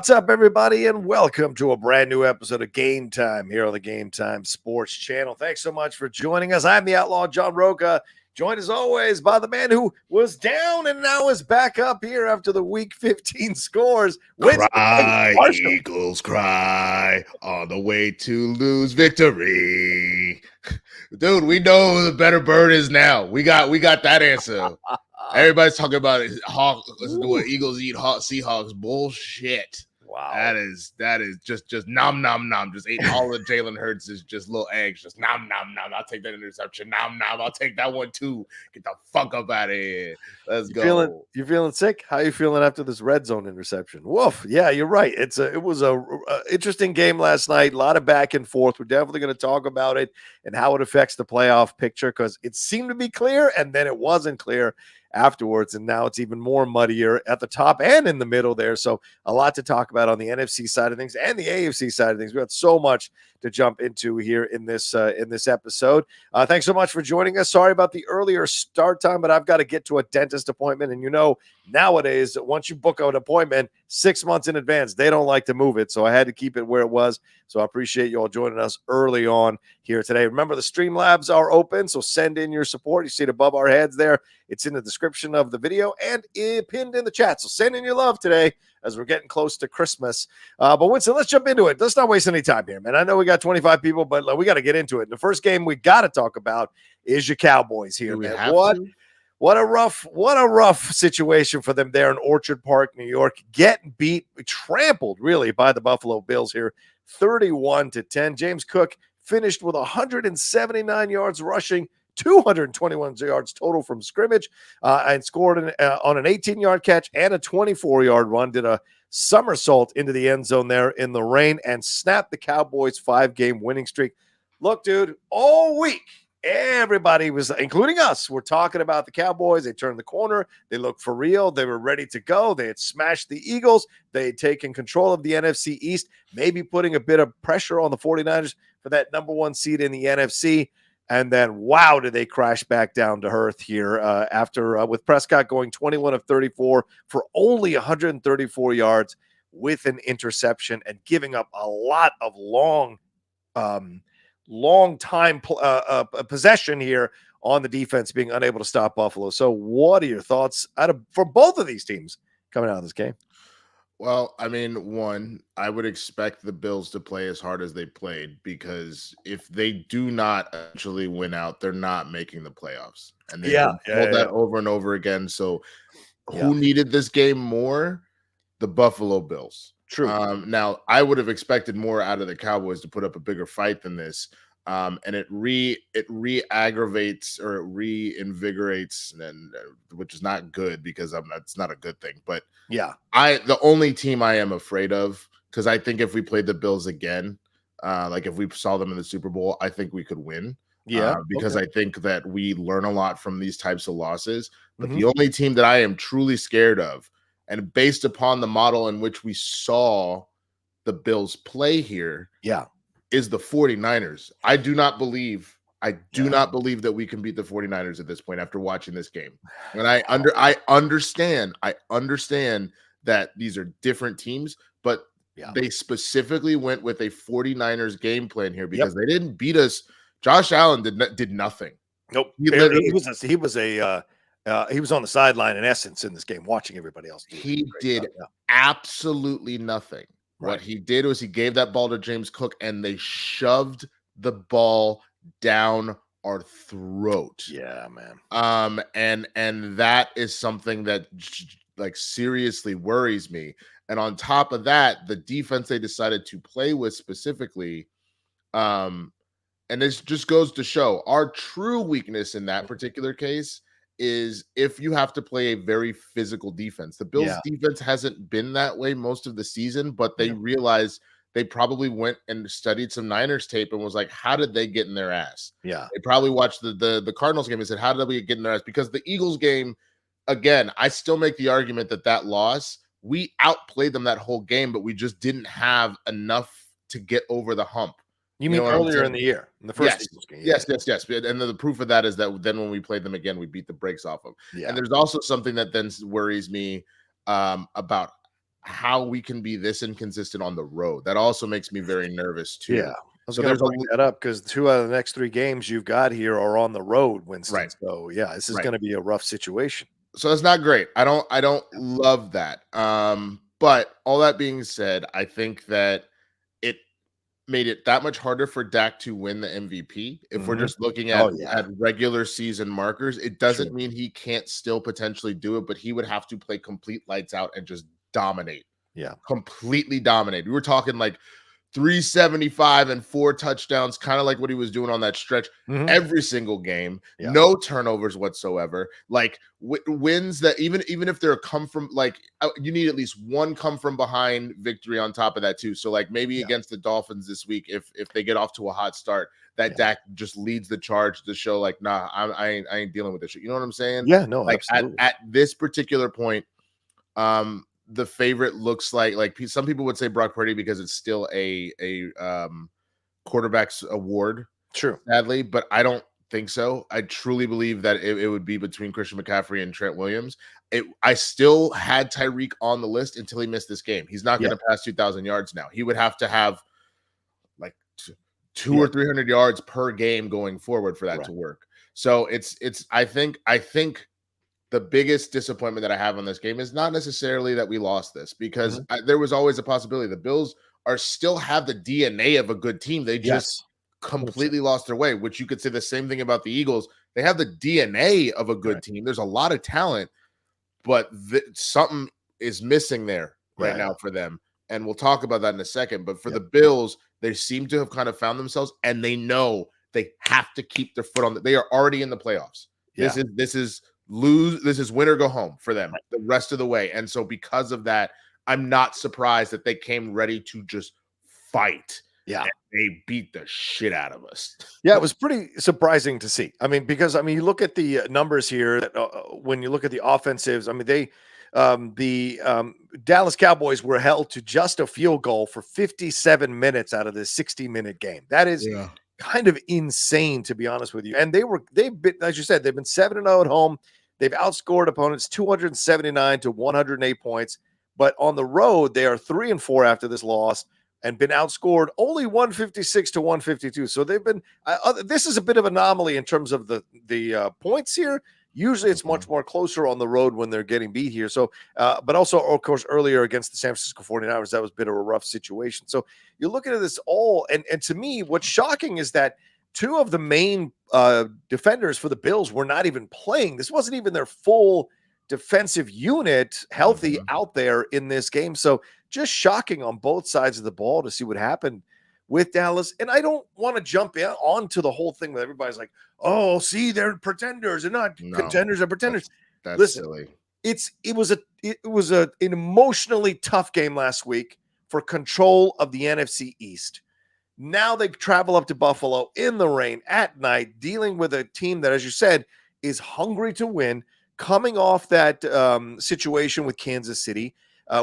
What's up, everybody, and welcome to a brand new episode of Game Time here on the Game Time Sports Channel. Thanks so much for joining us. I'm the Outlaw John Rocha, joined as always by the man who was down and now is back up here after the Week 15 scores. Winston, cry, Eagles, cry on the way to lose victory. Dude, we know who the better bird is now. We got that answer. Everybody's talking about it. Eagles eat Seahawks. Bullshit. Wow. That is just nom nom nom. Just ate all of Jalen Hurts is just little eggs. Just nom nom nom. I'll take that interception. Nom nom. I'll take that one too. Get the fuck up out of here. Let's go. You feeling sick? How you feeling after this red zone interception? Woof. Yeah, you're right. It was a interesting game last night. A lot of back and forth. We're definitely going to talk about it and how it affects the playoff picture because it seemed to be clear and then it wasn't clear afterwards, and now it's even more muddier at the top and in the middle there. So a lot to talk about on the NFC side of things and the AFC side of things. We got so much to jump into here in this episode. Thanks so much for joining us. Sorry about the earlier start time, but I've got to get to a dentist appointment, and nowadays once you book an appointment 6 months in advance, they don't like to move it, so I had to keep it where it was. So I appreciate you all joining us early on here today. Remember, the Streamlabs are open, so send in your support. You see it above our heads there. It's in the description of the video and pinned in the chat. So send in your love today as we're getting close to Christmas. But Winston, let's jump into it. Let's not waste any time here, man. I know we got 25 people, but we got to get into it. And the first game we got to talk about is your Cowboys here, man. What a rough situation for them there in Orchard Park, New York. Getting beat, trampled really by the Buffalo Bills here, 31-10. James Cook finished with 179 yards rushing, 221 yards total from scrimmage, and scored on an 18-yard catch and a 24-yard run. Did a somersault into the end zone there in the rain and snapped the Cowboys' 5-game winning streak. Look, dude, all week, everybody was, including us, were talking about the Cowboys. They turned the corner. They looked for real. They were ready to go. They had smashed the Eagles. They had taken control of the NFC East, maybe putting a bit of pressure on the 49ers for that number one seed in the NFC. And then, wow, did they crash back down to earth here after with Prescott going 21 of 34 for only 134 yards with an interception and giving up a lot of long time possession here on the defense, being unable to stop Buffalo. So what are your thoughts for both of these teams coming out of this game? Well, I mean, one, I would expect the Bills to play as hard as they played, because if they do not actually win out, they're not making the playoffs. And they told that over and over again. So who needed this game more? The Buffalo Bills. True. Now, I would have expected more out of the Cowboys to put up a bigger fight than this. And it re-aggravates or it reinvigorates, and which is not good because it's not a good thing. But the only team I am afraid of, because I think if we played the Bills again, like if we saw them in the Super Bowl, I think we could win. Because I think that we learn a lot from these types of losses. But the only team that I am truly scared of, and based upon the model in which we saw the Bills play here, is the 49ers. I do not believe that we can beat the 49ers at this point after watching this game. And I understand that these are different teams, but they specifically went with a 49ers game plan here because they didn't beat us. Josh Allen did nothing. Nope. He was on the sideline in essence in this game, watching everybody else. He did absolutely nothing. Right. What he did was he gave that ball to James Cook, and they shoved the ball down our throat. Yeah, man. And that is something that like seriously worries me. And on top of that, the defense they decided to play with specifically, and this just goes to show our true weakness in that particular case is if you have to play a very physical defense. The Bills defense hasn't been that way most of the season, but they realized they probably went and studied some Niners tape and was like, how did they get in their ass? Yeah. They probably watched the Cardinals game and said, how did we get in their ass? Because the Eagles game, again, I still make the argument that loss, we outplayed them that whole game, but we just didn't have enough to get over the hump. You mean earlier in the year, in the first Eagles game? Yes. And the proof of that is that then when we played them again, we beat the brakes off them. Yeah. And there's also something that then worries me about how we can be this inconsistent on the road. That also makes me very nervous too. Yeah. I was going to bring that up because 2 out of the next 3 games you've got here are on the road, Winston. Right. So yeah, this is going to be a rough situation. So it's not great. I don't love that. But all that being said, I think that it made it that much harder for Dak to win the MVP. If we're just looking at regular season markers, it doesn't mean he can't still potentially do it, but he would have to play complete lights out and just dominate. Yeah. Completely dominate. We were talking like 375 and 4 touchdowns, kind of like what he was doing on that stretch every single game. No turnovers whatsoever. Like wins that even if they're come from, like, you need at least one come from behind victory on top of that too. So like maybe against the Dolphins this week, if they get off to a hot start, that Dak just leads the charge to show like, nah, I ain't dealing with this shit. You know what I'm saying? Yeah, no, like absolutely. At this particular point, the favorite looks like some people would say Brock Purdy because it's still a quarterback's award. True. Sadly, but I don't think so. I truly believe that it would be between Christian McCaffrey and Trent Williams. I still had Tyreek on the list until he missed this game. He's not going to pass 2,000 yards now. He would have to have like 200 or 300 yards per game going forward for that to work. So I think the biggest disappointment that I have on this game is not necessarily that we lost this, because there was always a possibility. The Bills still have the DNA of a good team. They just completely lost their way, which you could say the same thing about the Eagles. They have the DNA of a good team. There's a lot of talent, but something is missing there right now for them. And we'll talk about that in a second. But for the Bills, they seem to have kind of found themselves, and they know they have to keep their foot on they are already in the playoffs. This is win or go home for them the rest of the way. And so because of that, I'm not surprised that they came ready to just fight. Yeah. And they beat the shit out of us. Yeah, it was pretty surprising to see. I mean, because you look at the numbers here, when you look at the offensives, I mean, the Dallas Cowboys were held to just a field goal for 57 minutes out of this 60-minute game. That is kind of insane, to be honest with you. And they've been, as you said, they've been 7-0 at home. They've outscored opponents 279 to 108 points. But on the road, they are 3-4 after this loss and been outscored only 156 to 152. So they've been this is a bit of an anomaly in terms of the points here. Usually it's much more closer on the road when they're getting beat here. So, but also, of course, earlier against the San Francisco 49ers, that was a bit of a rough situation. So you're looking at this all, and to me, what's shocking is that 2 of the main defenders for the Bills were not even playing. This wasn't even their full defensive unit healthy out there in this game. So just shocking on both sides of the ball to see what happened with Dallas. And I don't want to jump onto the whole thing that everybody's like, oh, see, they're pretenders. They're not contenders, they're pretenders. That's silly. It was an emotionally tough game last week for control of the NFC East. Now they travel up to Buffalo in the rain at night, dealing with a team that, as you said, is hungry to win, coming off that situation with Kansas City,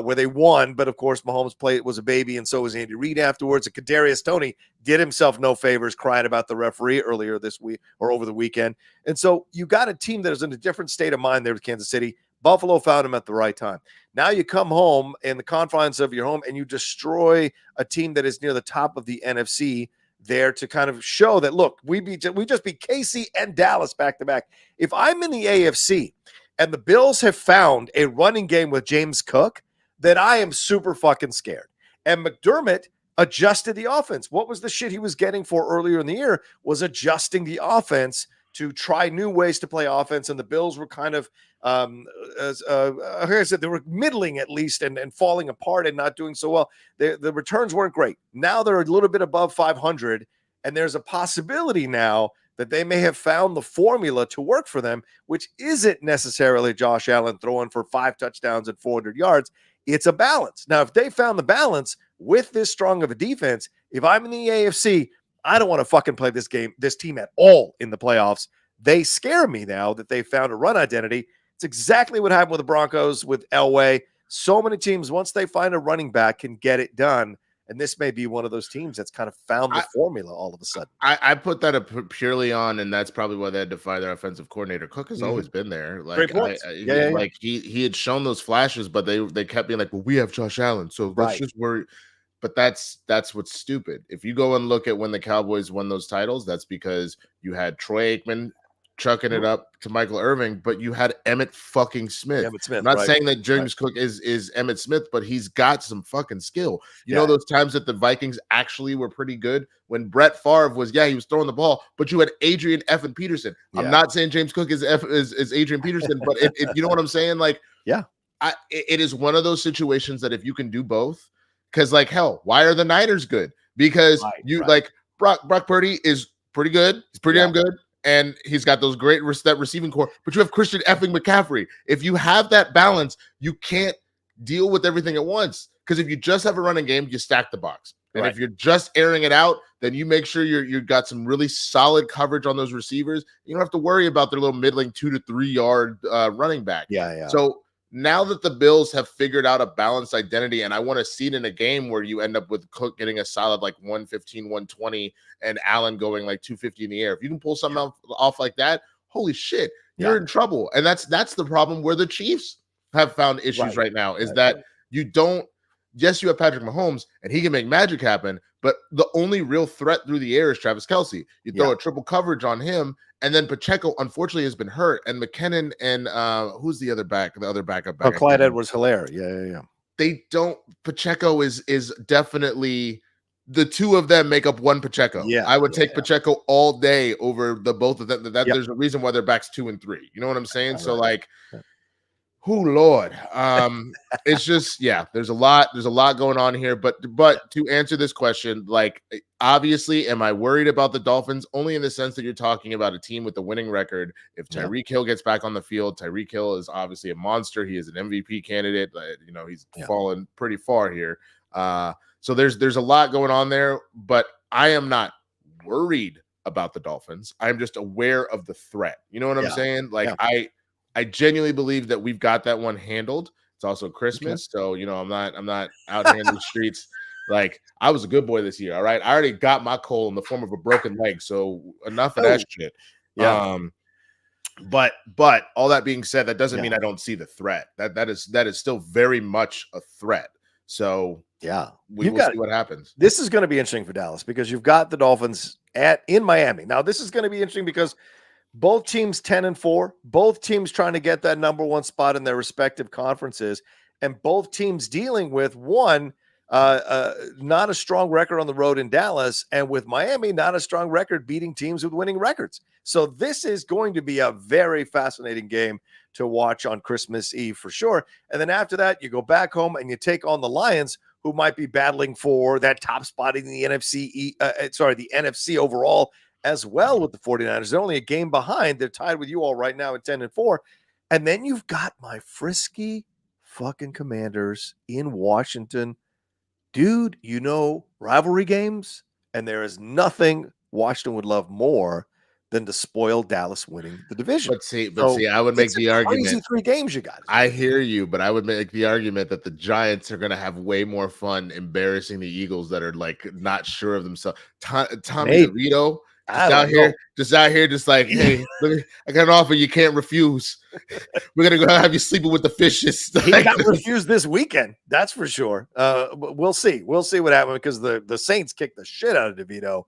where they won, but of course Mahomes was a baby, and so was Andy Reid afterwards. And Kadarius Toney did himself no favors, crying about the referee earlier this week or over the weekend. And so you got a team that is in a different state of mind there with Kansas City. Buffalo found him at the right time. Now you come home in the confines of your home and you destroy a team that is near the top of the NFC there to kind of show that, look, we just beat KC and Dallas back to back. If I'm in the AFC and the Bills have found a running game with James Cook, that I am super fucking scared. And McDermott adjusted the offense. What was the shit he was getting for earlier in the year was adjusting the offense to try new ways to play offense. And the Bills were kind of, like I said, they were middling at least and falling apart and not doing so well. The returns weren't great. Now they're a little bit above 500, and there's a possibility now that they may have found the formula to work for them, which isn't necessarily Josh Allen throwing for 5 touchdowns and 400 yards. It's a balance. Now, if they found the balance with this strong of a defense, if I'm in the AFC, I don't want to fucking play this team at all in the playoffs. They scare me now that they found a run identity. It's exactly what happened with the Broncos with Elway. So many teams, once they find a running back, can get it done. And this may be one of those teams that's kind of found the formula all of a sudden. I put that up purely on, and that's probably why they had to fire their offensive coordinator. Cook has always been there. Like, like he had shown those flashes, but they kept being like, well, we have Josh Allen, so let's just worry. But that's what's stupid. If you go and look at when the Cowboys won those titles, that's because you had Troy Aikman chucking it up to Michael Irving, but you had Emmitt fucking Smith. I'm not saying that James Cook is Emmitt Smith, but he's got some fucking skill. You know those times that the Vikings actually were pretty good when Brett Favre was, he was throwing the ball, but you had Adrian F. and Peterson. I'm not saying James Cook is Adrian Peterson, but you know what I'm saying? Like, it is one of those situations that if you can do both, because like hell, why are the Niners good? Because like Brock Purdy is pretty good. He's pretty damn good. And he's got those great that receiving core, but you have Christian effing McCaffrey. If you have that balance, you can't deal with everything at once. Because if you just have a running game, you stack the box. And if you're just airing it out, then you make sure you've got some really solid coverage on those receivers. You don't have to worry about their little middling 2 to 3 yard running back. So now that the Bills have figured out a balanced identity, and I want to see it in a game where you end up with Cook getting a solid like 115, 120, and Allen going like 250 in the air. If you can pull something off like that, holy shit, you're in trouble. And that's the problem where the Chiefs have found issues right now is that you don't. Yes, you have Patrick Mahomes, and he can make magic happen, but the only real threat through the air is Travis Kelce. You throw a triple coverage on him, and then Pacheco, unfortunately, has been hurt, and McKinnon and who's the other backup? Clyde Edwards-Helaire. Yeah. They don't. Pacheco is definitely the two of them make up one Pacheco. I would take Pacheco all day over the both of them. There's a reason why their backs 2 and 3. You know what I'm saying? So like. Oh Lord, it's just there's a lot going on here. But to answer this question, like obviously, am I worried about the Dolphins? Only in the sense that you're talking about a team with a winning record. If Tyreek Hill gets back on the field, Tyreek Hill is obviously a monster. He is an MVP candidate. He's fallen pretty far here. So there's a lot going on there. But I am not worried about the Dolphins. I'm just aware of the threat. You know what I'm saying? Like I genuinely believe that we've got that one handled. It's also Christmas, so I'm not out here in the streets. Like I was a good boy this year. All right, I already got my coal in the form of a broken leg, so enough of that shit. But all that being said, that doesn't mean I don't see the threat. That is still very much a threat. So we will see what happens. This is going to be interesting for Dallas because you've got the Dolphins in Miami. Now this is going to be interesting because. Both teams 10-4, both teams trying to get that number one spot in their respective conferences, and both teams dealing with not a strong record on the road in Dallas, and with Miami, not a strong record beating teams with winning records. So this is going to be a very fascinating game to watch on Christmas Eve for sure. And then after that, you go back home and you take on the Lions, who might be battling for that top spot in the NFC, the NFC overall. As well with the 49ers. They're only a game behind. They're tied with you all right now at 10-4. And then you've got my frisky fucking Commanders in Washington. Dude, rivalry games, and there is nothing Washington would love more than to spoil Dallas winning the division. But see, I would make the argument. Crazy 3 games you got. I hear you, but I would make the argument that the Giants are going to have way more fun embarrassing the Eagles that are like not sure of themselves. Tommy DeVito. Just out here, like, hey, look, I got an offer you can't refuse. We're gonna go have you sleeping with the fishes. He got refused this weekend, that's for sure. We'll see what happens because the Saints kicked the shit out of DeVito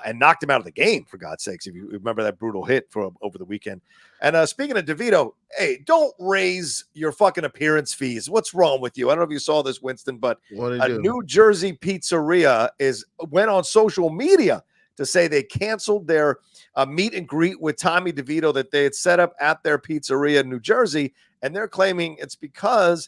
and knocked him out of the game, for God's sakes. If you remember that brutal hit from over the weekend. And speaking of DeVito, hey, don't raise your fucking appearance fees. What's wrong with you? I don't know if you saw this, Winston, but a New Jersey pizzeria went on social media to say they canceled their meet and greet with Tommy DeVito that they had set up at their pizzeria in New Jersey. And they're claiming it's because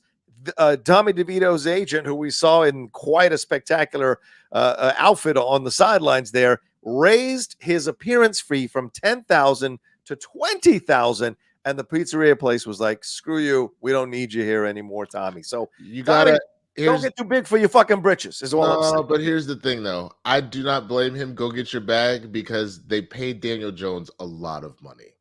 Tommy DeVito's agent, who we saw in quite a spectacular outfit on the sidelines there, raised his appearance fee from $10,000 to $20,000. And the pizzeria place was like, screw you. We don't need you here anymore, Tommy. So you got to. Don't get too big for your fucking britches, is all I'm saying. But here's the thing, though. I do not blame him. Go get your bag because they paid Daniel Jones a lot of money.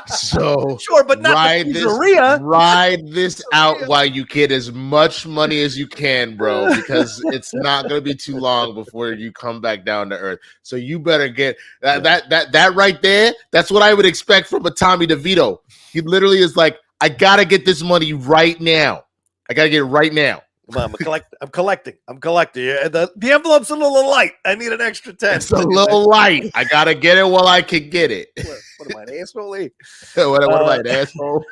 So sure, but not ride the this, pizzeria. ride this out while you get as much money as you can, bro, because it's not going to be too long before you come back down to earth. So you better get that right there. That's what I would expect from a Tommy DeVito. He literally is like, I got to get this money right now. I got to get it right now. Come on, I'm collecting. Yeah, the envelope's a little light. I need an extra 10. It's a little light. I gotta get it while I can get it. What am I, an asshole? what am I, an asshole?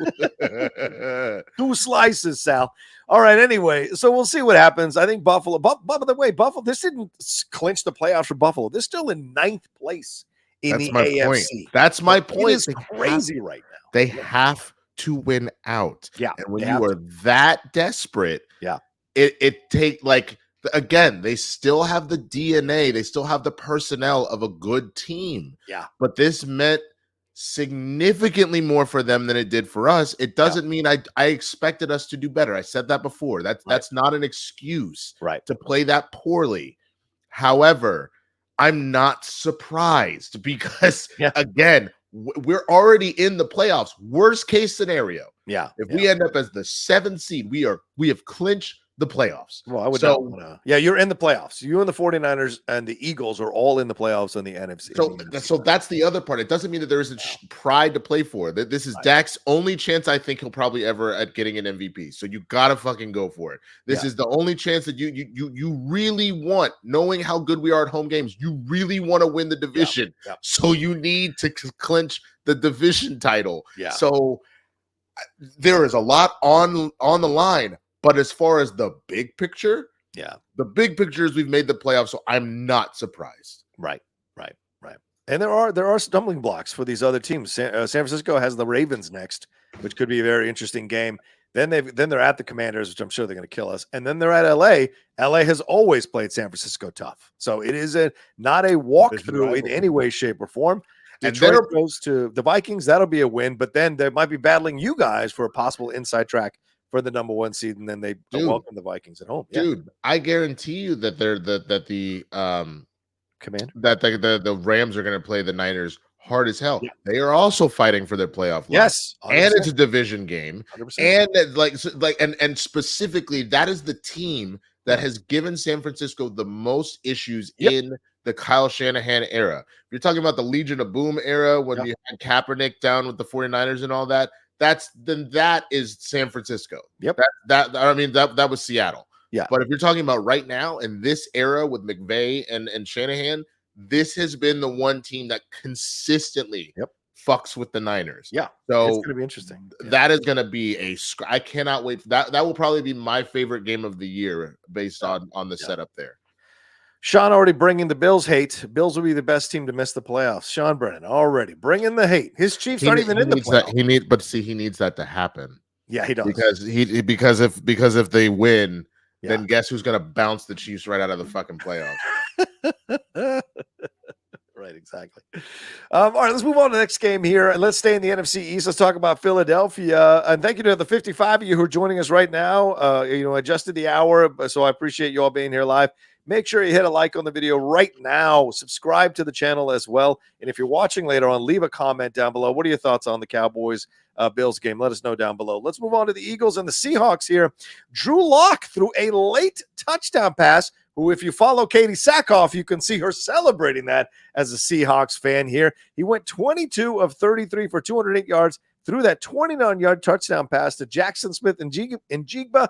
2 slices, Sal. All right. Anyway, so we'll see what happens. I think Buffalo. By the way, Buffalo. This didn't clinch the playoffs for Buffalo. They're still in 9th place in the AFC. Point. That's my point. It is crazy right now. They have to win out. Yeah, and when you are that desperate, it take like again. They still have the DNA. They still have the personnel of a good team. Yeah, but this meant significantly more for them than it did for us. It doesn't mean I expected us to do better. I said that before. That's not an excuse to play that poorly. However, I'm not surprised because again, we're already in the playoffs. Worst case scenario. Yeah. If we end up as the 7th seed, we have clinched the playoffs. Well, I would not want to. Yeah, you're in the playoffs. You and the 49ers and the Eagles are all in the playoffs in the NFC. So that's the other part. It doesn't mean that there isn't pride to play for. This is Dak's only chance I think he'll probably ever at getting an MVP. So you gotta fucking go for it. This is the only chance that you really want, knowing how good we are at home games. You really want to win the division. So you need to clinch the division title. Yeah. So there is a lot on the line. But as far as the big picture, the big picture is we've made the playoffs, so I'm not surprised. Right. And there are stumbling blocks for these other teams. San Francisco has the Ravens next, which could be a very interesting game. Then they're at the Commanders, which I'm sure they're going to kill us. And then they're at LA. LA has always played San Francisco tough, so it is not a walkthrough in any way, shape, or form. Detroit goes to the Vikings. That'll be a win, but then they might be battling you guys for a possible inside track for the number 1 seed, and then they welcome the Vikings at home. Dude, I guarantee you that the Rams are going to play the Niners hard as hell. They are also fighting for their playoff line. Yes, 100%. And it's a division game. 100%. And specifically, that is the team that has given San Francisco the most issues in the Kyle Shanahan era. If you're talking about the Legion of Boom era when you had Kaepernick down with the 49ers and all that, that is San Francisco. That was Seattle. Yeah. But if you're talking about right now in this era with McVay and Shanahan, this has been the one team that consistently fucks with the Niners. Yeah. So it's going to be interesting. That is going to be I cannot wait. That will probably be my favorite game of the year based on the setup there. Sean already bringing the Bills hate. Bills will be the best team to miss the playoffs. Sean Brennan already bringing the hate. His Chiefs aren't even in the playoffs. He needs that to happen. Yeah, he does. Because if they win, then guess who's going to bounce the Chiefs right out of the fucking playoffs? Right, exactly. All right, let's move on to the next game here, and let's stay in the NFC East. Let's talk about Philadelphia. And thank you to the 55 of you who are joining us right now. Adjusted the hour, so I appreciate you all being here live. Make sure you hit a like on the video right now. Subscribe to the channel as well. And if you're watching later on, leave a comment down below. What are your thoughts on the Cowboys Bills game? Let us know down below. Let's move on to the Eagles and the Seahawks here. Drew Lock threw a late touchdown pass, who, if you follow Katie Sackhoff, you can see her celebrating that as a Seahawks fan here. He went 22 of 33 for 208 yards, threw that 29-yard touchdown pass to Jackson Smith and Jigba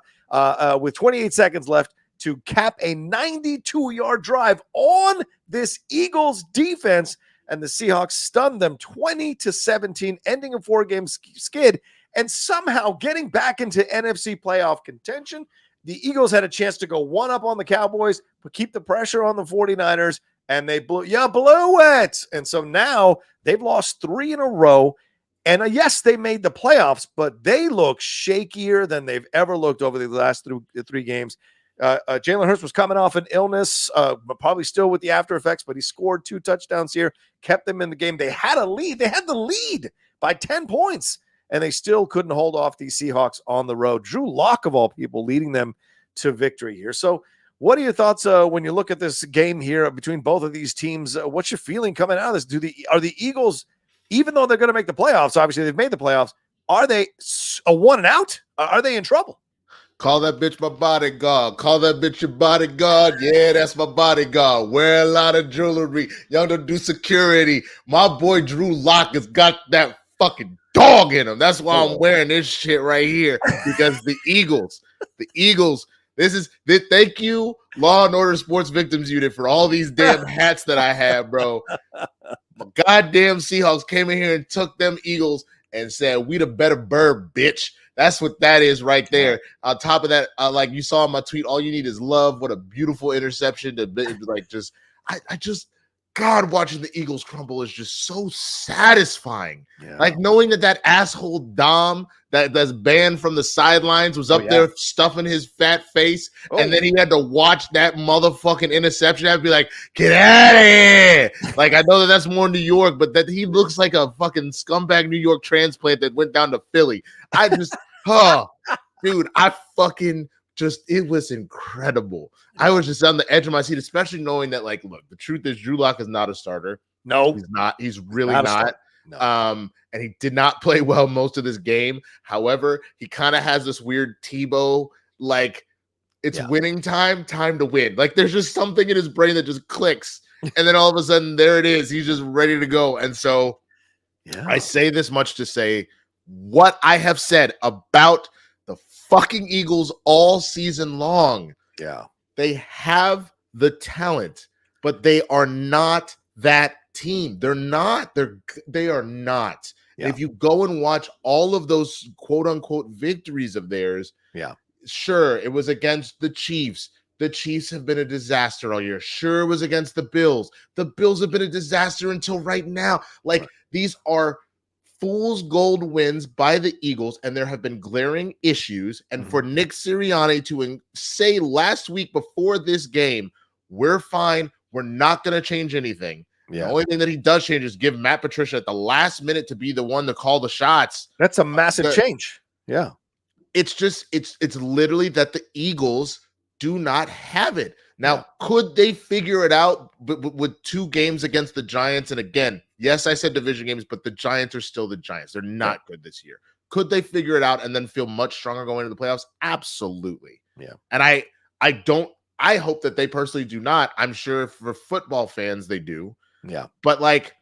with 28 seconds left to cap a 92-yard drive on this Eagles defense, and the Seahawks stunned them 20-17, ending a 4-game skid and somehow getting back into NFC playoff contention. The Eagles had a chance to go one up on the Cowboys, but keep the pressure on the 49ers, and they blew it. And so now they've lost 3 in a row. And yes, they made the playoffs, but they look shakier than they've ever looked over the last 3 games. Jalen Hurts was coming off an illness, but probably still with the after effects, but he scored 2 touchdowns here, kept them in the game. They had a lead. They had the lead by 10 points, and they still couldn't hold off these Seahawks on the road. Drew Lock, of all people, leading them to victory here. So what are your thoughts when you look at this game here between both of these teams? What's your feeling coming out of this? Are the Eagles even though they're going to make the playoffs, obviously they've made the playoffs, are they a 1 and out? Are they in trouble? Call that bitch my bodyguard. Call that bitch your bodyguard. Yeah, that's my bodyguard. Wear a lot of jewelry. Y'all don't do security. My boy Drew Lock has got that fucking dog in him. That's why I'm wearing this shit right here, because the Eagles, thank you, Law and Order Sports Victims Unit, for all these damn hats that I have, bro. My goddamn Seahawks came in here and took them Eagles and said, we the better bird, bitch. That's what that is right there. On top of that, like you saw in my tweet, all you need is love. What a beautiful interception to like just, I just, God, watching the Eagles crumble is just so satisfying. Yeah. Like knowing that asshole Dom that's banned from the sidelines was up there stuffing his fat face, and then he had to watch that motherfucking interception. I'd be like, get out of here! Like, I know that's more New York, but that he looks like a fucking scumbag New York transplant that went down to Philly. I just, dude, I fucking just, it was incredible. I was just on the edge of my seat, especially knowing that, like, look, the truth is Drew Lock is not a starter. No, he's not. He's really not. No. And he did not play well most of this game. However, he kind of has this weird Tebow, like, it's winning time to win. Like, there's just something in his brain that just clicks. And then all of a sudden, there it is. He's just ready to go. And so I say this much to say what I have said about the fucking Eagles all season long. Yeah. They have the talent, but they are not that team. They're not. They are not. Yeah. If you go and watch all of those quote unquote victories of theirs, sure, it was against the Chiefs. The Chiefs have been a disaster all year. Sure, it was against the Bills. The Bills have been a disaster until right now. Like, these are fool's gold wins by the Eagles, and there have been glaring issues. And for Nick Sirianni to say last week before this game, we're fine, we're not going to change anything. The only thing that he does change is give Matt Patricia at the last minute to be the one to call the shots. That's a massive change. Yeah. It's just, it's literally that the Eagles do not have it. Now, could they figure it out with 2 games against the Giants? And again, yes, I said division games, but the Giants are still the Giants. They're not good this year. Could they figure it out and then feel much stronger going into the playoffs? Absolutely. Yeah. And I hope that they personally do not. I'm sure for football fans, they do. Yeah. But like,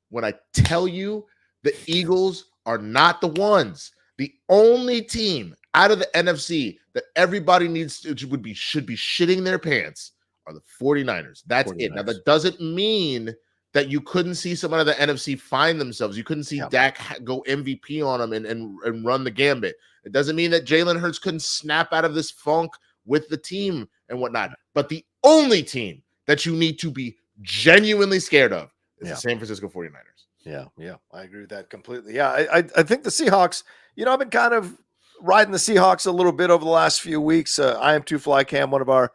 when I tell you the Eagles are not the ones, the only team out of the NFC that everybody should be shitting their pants are the 49ers. That's 49ers. It. Now, that doesn't mean that you couldn't see someone out of the NFC find themselves. You couldn't see Dak go MVP on them and run the gambit. It doesn't mean that Jalen Hurts couldn't snap out of this funk with the team and whatnot. But the only team that you need to be genuinely scared of is the San Francisco 49ers. Yeah, I agree with that completely. Yeah, I think the Seahawks, I've been kind of riding the Seahawks a little bit over the last few weeks. I am Two Fly Cam, one of our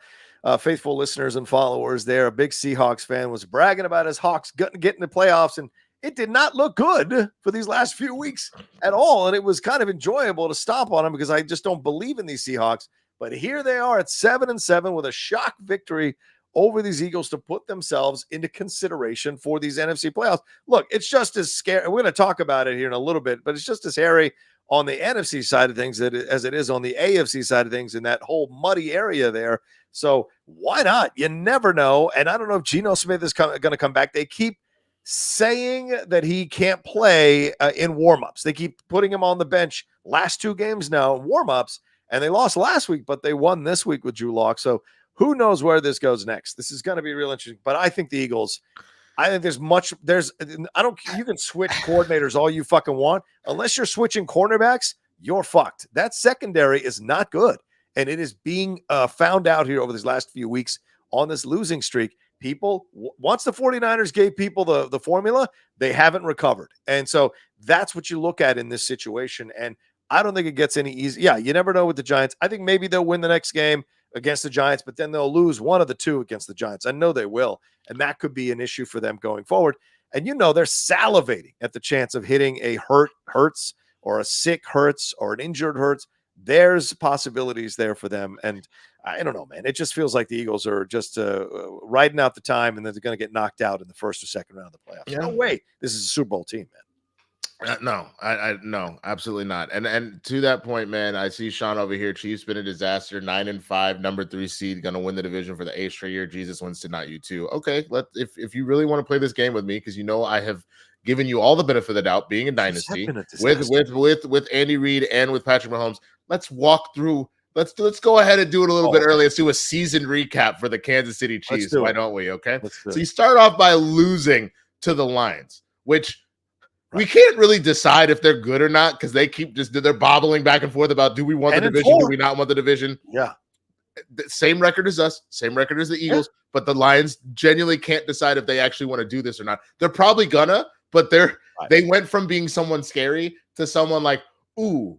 faithful listeners and followers there, a big Seahawks fan, was bragging about his Hawks getting the playoffs, and it did not look good for these last few weeks at all. And it was kind of enjoyable to stomp on them because I just don't believe in these Seahawks. But here they are at 7-7 with a shock victory over these Eagles to put themselves into consideration for these NFC playoffs. Look, it's just as scary. We're going to talk about it here in a little bit, but it's just as hairy on the NFC side of things as it is on the AFC side of things in that whole muddy area there. So why not? You never know. And I don't know if Geno Smith is going to come back. They keep saying that he can't play in warmups. They keep putting him on the bench last 2 games now, warmups, and they lost last week, but they won this week with Drew Lock. So who knows where this goes next? This is going to be real interesting. But I think the Eagles, you can switch coordinators all you fucking want. Unless you're switching cornerbacks, you're fucked. That secondary is not good. And it is being found out here over these last few weeks on this losing streak. People, once the 49ers gave people the formula, they haven't recovered. And so that's what you look at in this situation. And I don't think it gets any easier. Yeah, you never know with the Giants. I think maybe they'll win the next game against the Giants, but then they'll lose one of the 2 against the Giants. I know they will. And that could be an issue for them going forward. And they're salivating at the chance of hitting a Hurts or a sick Hurts or an injured Hurts. There's possibilities there for them. And I don't know, man. It just feels like the Eagles are just riding out the time, and then they're going to get knocked out in the first or second round of the playoffs. Yeah. No way. This is a Super Bowl team, man. No, absolutely not. And to that point, man, I see Sean over here. Chiefs been a disaster. 9-5, number 3 seed, gonna win the division for the 8th straight year. Jesus, Winston, not you too. Okay, if you really want to play this game with me, because I have given you all the benefit of the doubt, being a dynasty with Andy Reid and with Patrick Mahomes. Let's walk through. Let's go ahead and do it a little bit early. Let's do a season recap for the Kansas City Chiefs. Why don't we? Okay. So you start off by losing to the Lions, which we can't really decide if they're good or not because they're bobbling back and forth about do we want the division, do we not want the division? Yeah. Same record as us, same record as the Eagles, but the Lions genuinely can't decide if they actually want to do this or not. They're probably gonna, but they went from being someone scary to someone like, ooh,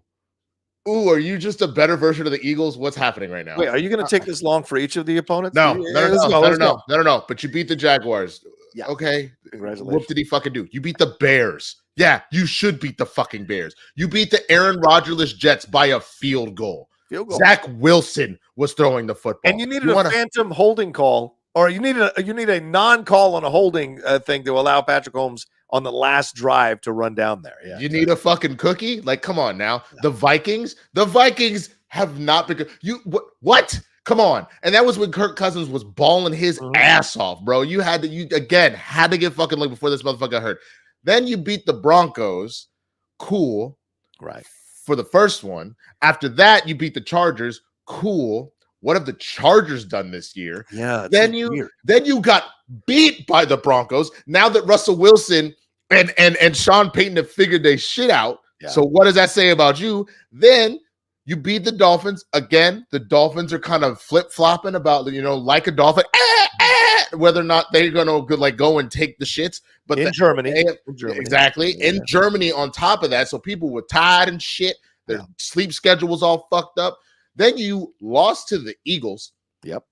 are you just a better version of the Eagles? What's happening right now? Wait, are you going to take this long for each of the opponents? No. But you beat the Jaguars. Yeah. Okay. Congratulations. What did he fucking do? You beat the Bears. Yeah, you should beat the fucking Bears. You beat the Aaron Rodgers Jets by a field goal. Zach Wilson was throwing the football. And you needed a phantom holding call, or you need a non-call on a holding thing to allow Patrick Mahomes on the last drive to run down there. Yeah. You need a fucking cookie? Like, come on now. Yeah. The Vikings have not been good. What? Come on. And that was when Kirk Cousins was balling his ass off, bro. You had to get fucking like before this motherfucker got hurt. Then you beat the Broncos. Cool. Right. For the first one. After that, you beat the Chargers. Cool. What have the Chargers done this year? Yeah. Then you got beat by the Broncos. Now that Russell Wilson and Sean Payton have figured their shit out. Yeah. So what does that say about you? Then you beat the Dolphins. Again, the Dolphins are kind of flip-flopping about, like a dolphin, whether or not they're going to go and take the shits. But in Germany. Exactly. Yeah. In Germany on top of that. So people were tired and shit. Their sleep schedule was all fucked up. Then you lost to the Eagles. Yep.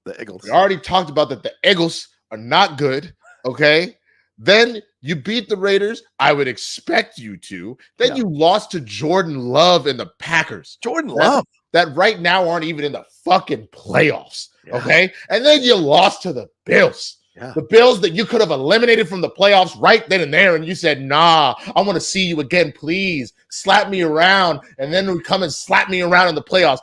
The Eagles. We already talked about that. The Eagles are not good. Okay. Then you beat the Raiders. I would expect you to. Then you lost to Jordan Love and the Packers. Love. That right now aren't even in the fucking playoffs. Yeah. Okay. And then you lost to the Bills. Yeah. The Bills that you could have eliminated from the playoffs right then and there. And you said, nah, I want to see you again. Please slap me around. And then we come and slap me around in the playoffs.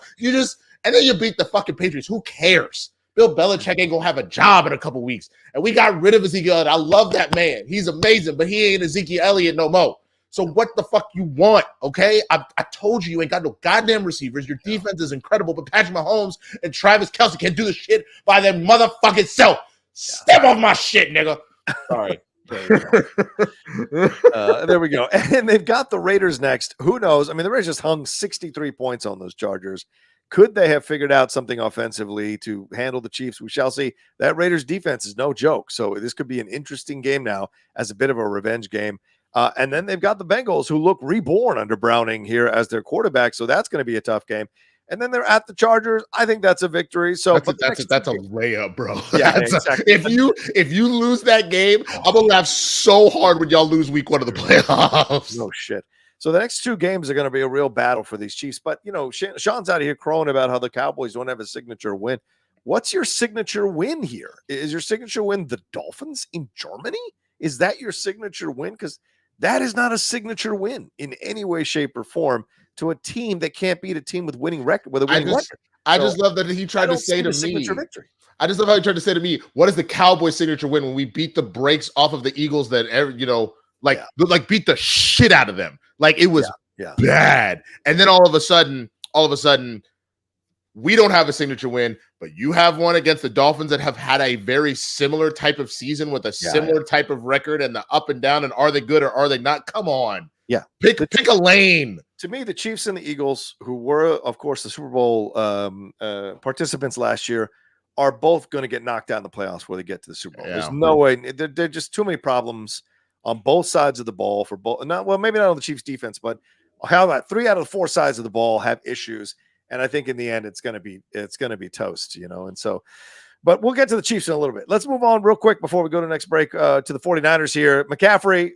And then you beat the fucking Patriots. Who cares? Bill Belichick ain't going to have a job in a couple weeks. And we got rid of Ezekiel Elliott. I love that man. He's amazing, but he ain't Ezekiel Elliott no more. So what the fuck you want, okay? I told you ain't got no goddamn receivers. Your defense is incredible, but Patrick Mahomes and Travis Kelce can't do the shit by their motherfucking self. Step off my shit, nigga. Sorry. There we go. And they've got the Raiders next. Who knows? I mean, the Raiders just hung 63 points on those Chargers. Could they have figured out something offensively to handle the Chiefs? We shall see. That Raiders defense is no joke. So this could be an interesting game now as a bit of a revenge game. And then they've got the Bengals, who look reborn under Browning here as their quarterback. So that's going to be a tough game. And then they're at the Chargers. I think that's a victory. So that's a layup, bro. Yeah, exactly. If you lose that game, I'm gonna laugh so hard when y'all lose week 1 of the playoffs. No shit. So the next 2 games are going to be a real battle for these Chiefs. But Sean's out of here crowing about how the Cowboys don't have a signature win. What's your signature win here? Is your signature win the Dolphins in Germany? Is that your signature win? Because that is not a signature win in any way, shape, or form to a team that can't beat a team with winning record with a winning record. I just love that he tried to say to me. I just love how he tried to say to me, "What is the Cowboys' signature win when we beat the brakes off of the Eagles that beat the shit out of them? Like it was bad." And then all of a sudden, we don't have a signature win, but you have one against the Dolphins that have had a very similar type of season with a similar type of record and the up and down. And are they good or are they not? Come on. Yeah. Pick a lane. To me, the Chiefs and the Eagles, who were, of course, the Super Bowl participants last year, are both going to get knocked out in the playoffs before they get to the Super Bowl. Yeah. There's no way. There are just too many problems on both sides of the ball for both. Maybe not on the Chiefs defense, but how about 3 out of the 4 sides of the ball have issues. And I think in the end, it's going to be toast, And so, but we'll get to the Chiefs in a little bit. Let's move on real quick before we go to the next break to the 49ers here. McCaffrey,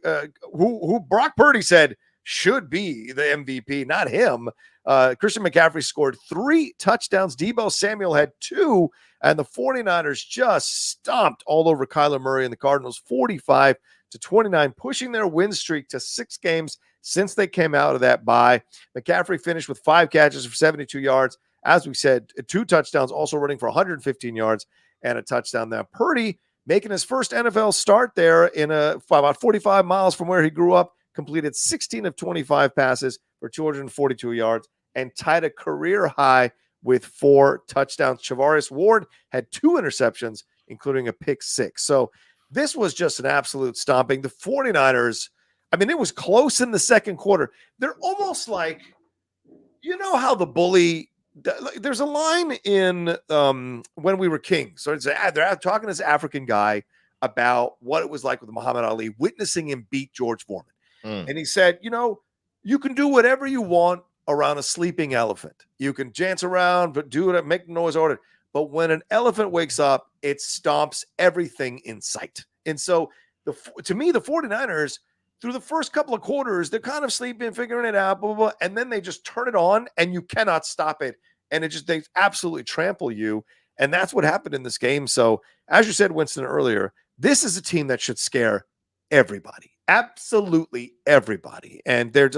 who Brock Purdy said should be the MVP, not him. Christian McCaffrey scored 3 touchdowns. Deebo Samuel had 2, and the 49ers just stomped all over Kyler Murray and the Cardinals 45 to 29, pushing their win streak to 6 games since they came out of that bye. McCaffrey finished with 5 catches for 72 yards. As we said, 2 touchdowns, also running for 115 yards and a touchdown. Now, Purdy making his first NFL start there in about 45 miles from where he grew up, completed 16 of 25 passes for 242 yards and tied a career high with 4 touchdowns. Charvarius Ward had 2 interceptions, including a pick 6. So this was just an absolute stomping. The 49ers, I mean, it was close in the second quarter. They're almost like, you know how the bully, there's a line in When We Were Kings. So they're talking to this African guy about what it was like with Muhammad Ali, witnessing him beat George Foreman. And he said, you know, you can do whatever you want around a sleeping elephant. You can dance around, but do it, make noise order. But when an elephant wakes up, it stomps everything in sight. And so to me, the 49ers, through the first couple of quarters, they're kind of sleeping, figuring it out, blah, blah, blah, and then they just turn it on and you cannot stop it. And they absolutely trample you. And that's what happened in this game. So as you said, Winston, earlier, this is a team that should scare everybody. Absolutely everybody. And they're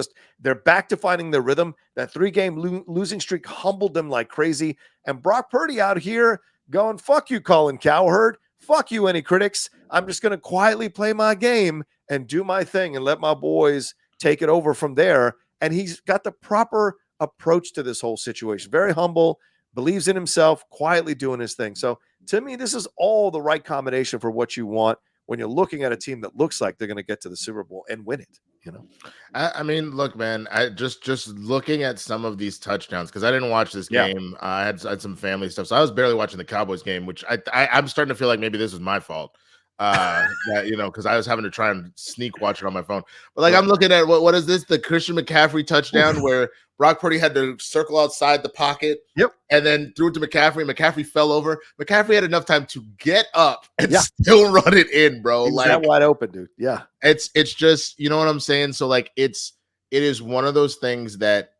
back to finding their rhythm. That 3-game losing streak humbled them like crazy. And Brock Purdy out here going, fuck you, Colin Cowherd. Fuck you, any critics. I'm just going to quietly play my game and do my thing and let my boys take it over from there. And he's got the proper approach to this whole situation. Very humble, believes in himself, quietly doing his thing. So to me, this is all the right combination for what you want when you're looking at a team that looks like they're going to get to the Super Bowl and win it, you know? I mean, look, man, I just looking at some of these touchdowns, because I didn't watch this game. I had some family stuff, so I was barely watching the Cowboys game, which I'm starting to feel like maybe this was my fault. That, you know, because I was having to try and sneak watch it on my phone. But like, I'm looking at what is this? The Christian McCaffrey touchdown where Brock Purdy had to circle outside the pocket. Yep. And then threw it to McCaffrey. McCaffrey fell over. McCaffrey had enough time to get up and still run it in, bro. Like that wide open, dude. Yeah. It's just, you know what I'm saying? So like it is one of those things that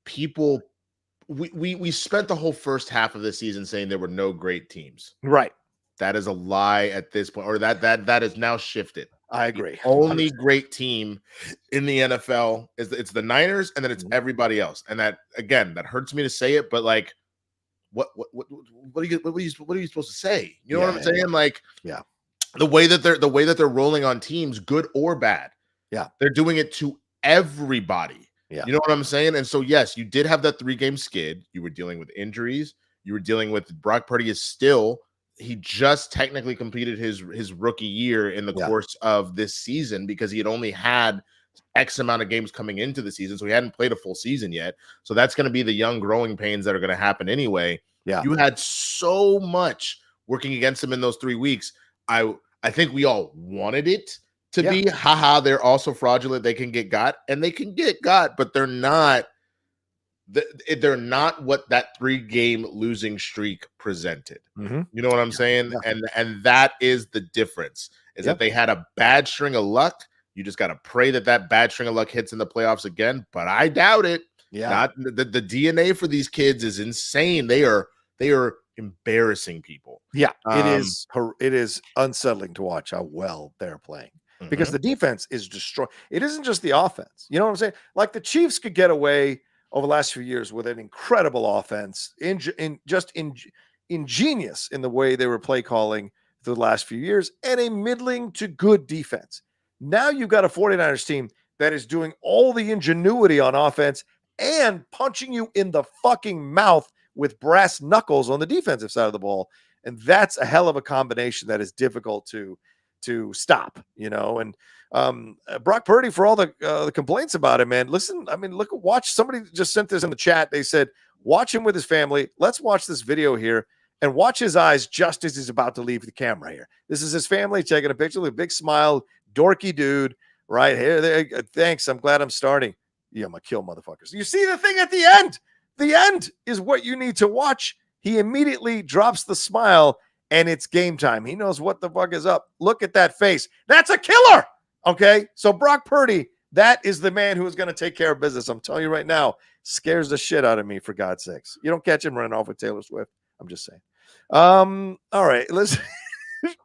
people we spent the whole first half of the season saying there were no great teams. Right. That is a lie at this point, or that is now shifted. I agree. The only great team in the NFL it's the Niners, and then it's everybody else. And that, again, that hurts me to say it, but like, what are you supposed to say? You know what I'm saying? Like, the way that they're rolling on teams, good or bad. Yeah, they're doing it to everybody. Yeah, you know what I'm saying? And so yes, you did have that 3-game skid. You were dealing with injuries. You were dealing with Brock Purdy he just technically completed his rookie year in the course of this season, because he had only had X amount of games coming into the season. So he hadn't played a full season yet. So that's going to be the young growing pains that are going to happen anyway. Yeah. You had so much working against him in those 3 weeks. I think we all wanted it to be, they're also fraudulent. They can get got, and they can get got, but they're not what that 3-game losing streak presented. You know what I'm saying? And that is the difference, is that they had a bad string of luck. You just got to pray that bad string of luck hits in the playoffs again, but I doubt it. Not the DNA for these kids is insane. They are embarrassing people. It is unsettling to watch how well they're playing, because the defense is destroyed. It isn't just the offense. You know what I'm saying? Like, the Chiefs could get away over the last few years with an incredible offense, ingenious in the way they were play calling the last few years, and a middling to good defense. Now you've got a 49ers team that is doing all the ingenuity on offense and punching you in the fucking mouth with brass knuckles on the defensive side of the ball. And that's a hell of a combination that is difficult to stop, you know. And Brock Purdy, for all the complaints about him, man, listen, I mean, watch, somebody just sent this in the chat. They said, watch him with his family. Let's watch this video here and watch his eyes just as he's about to leave the camera here. This is his family taking a picture with a big smile, dorky dude, right here. Thanks. I'm glad I'm starting. Yeah, I'm going to kill motherfuckers. You see the thing at the end? The end is what you need to watch. He immediately drops the smile, and it's game time. He knows what the fuck is up. Look at that face. That's a killer. Okay, so Brock Purdy, that is the man who is going to take care of business. I'm telling you right now, scares the shit out of me, for God's sakes. You don't catch him running off with Taylor Swift. I'm just saying. All right, listen.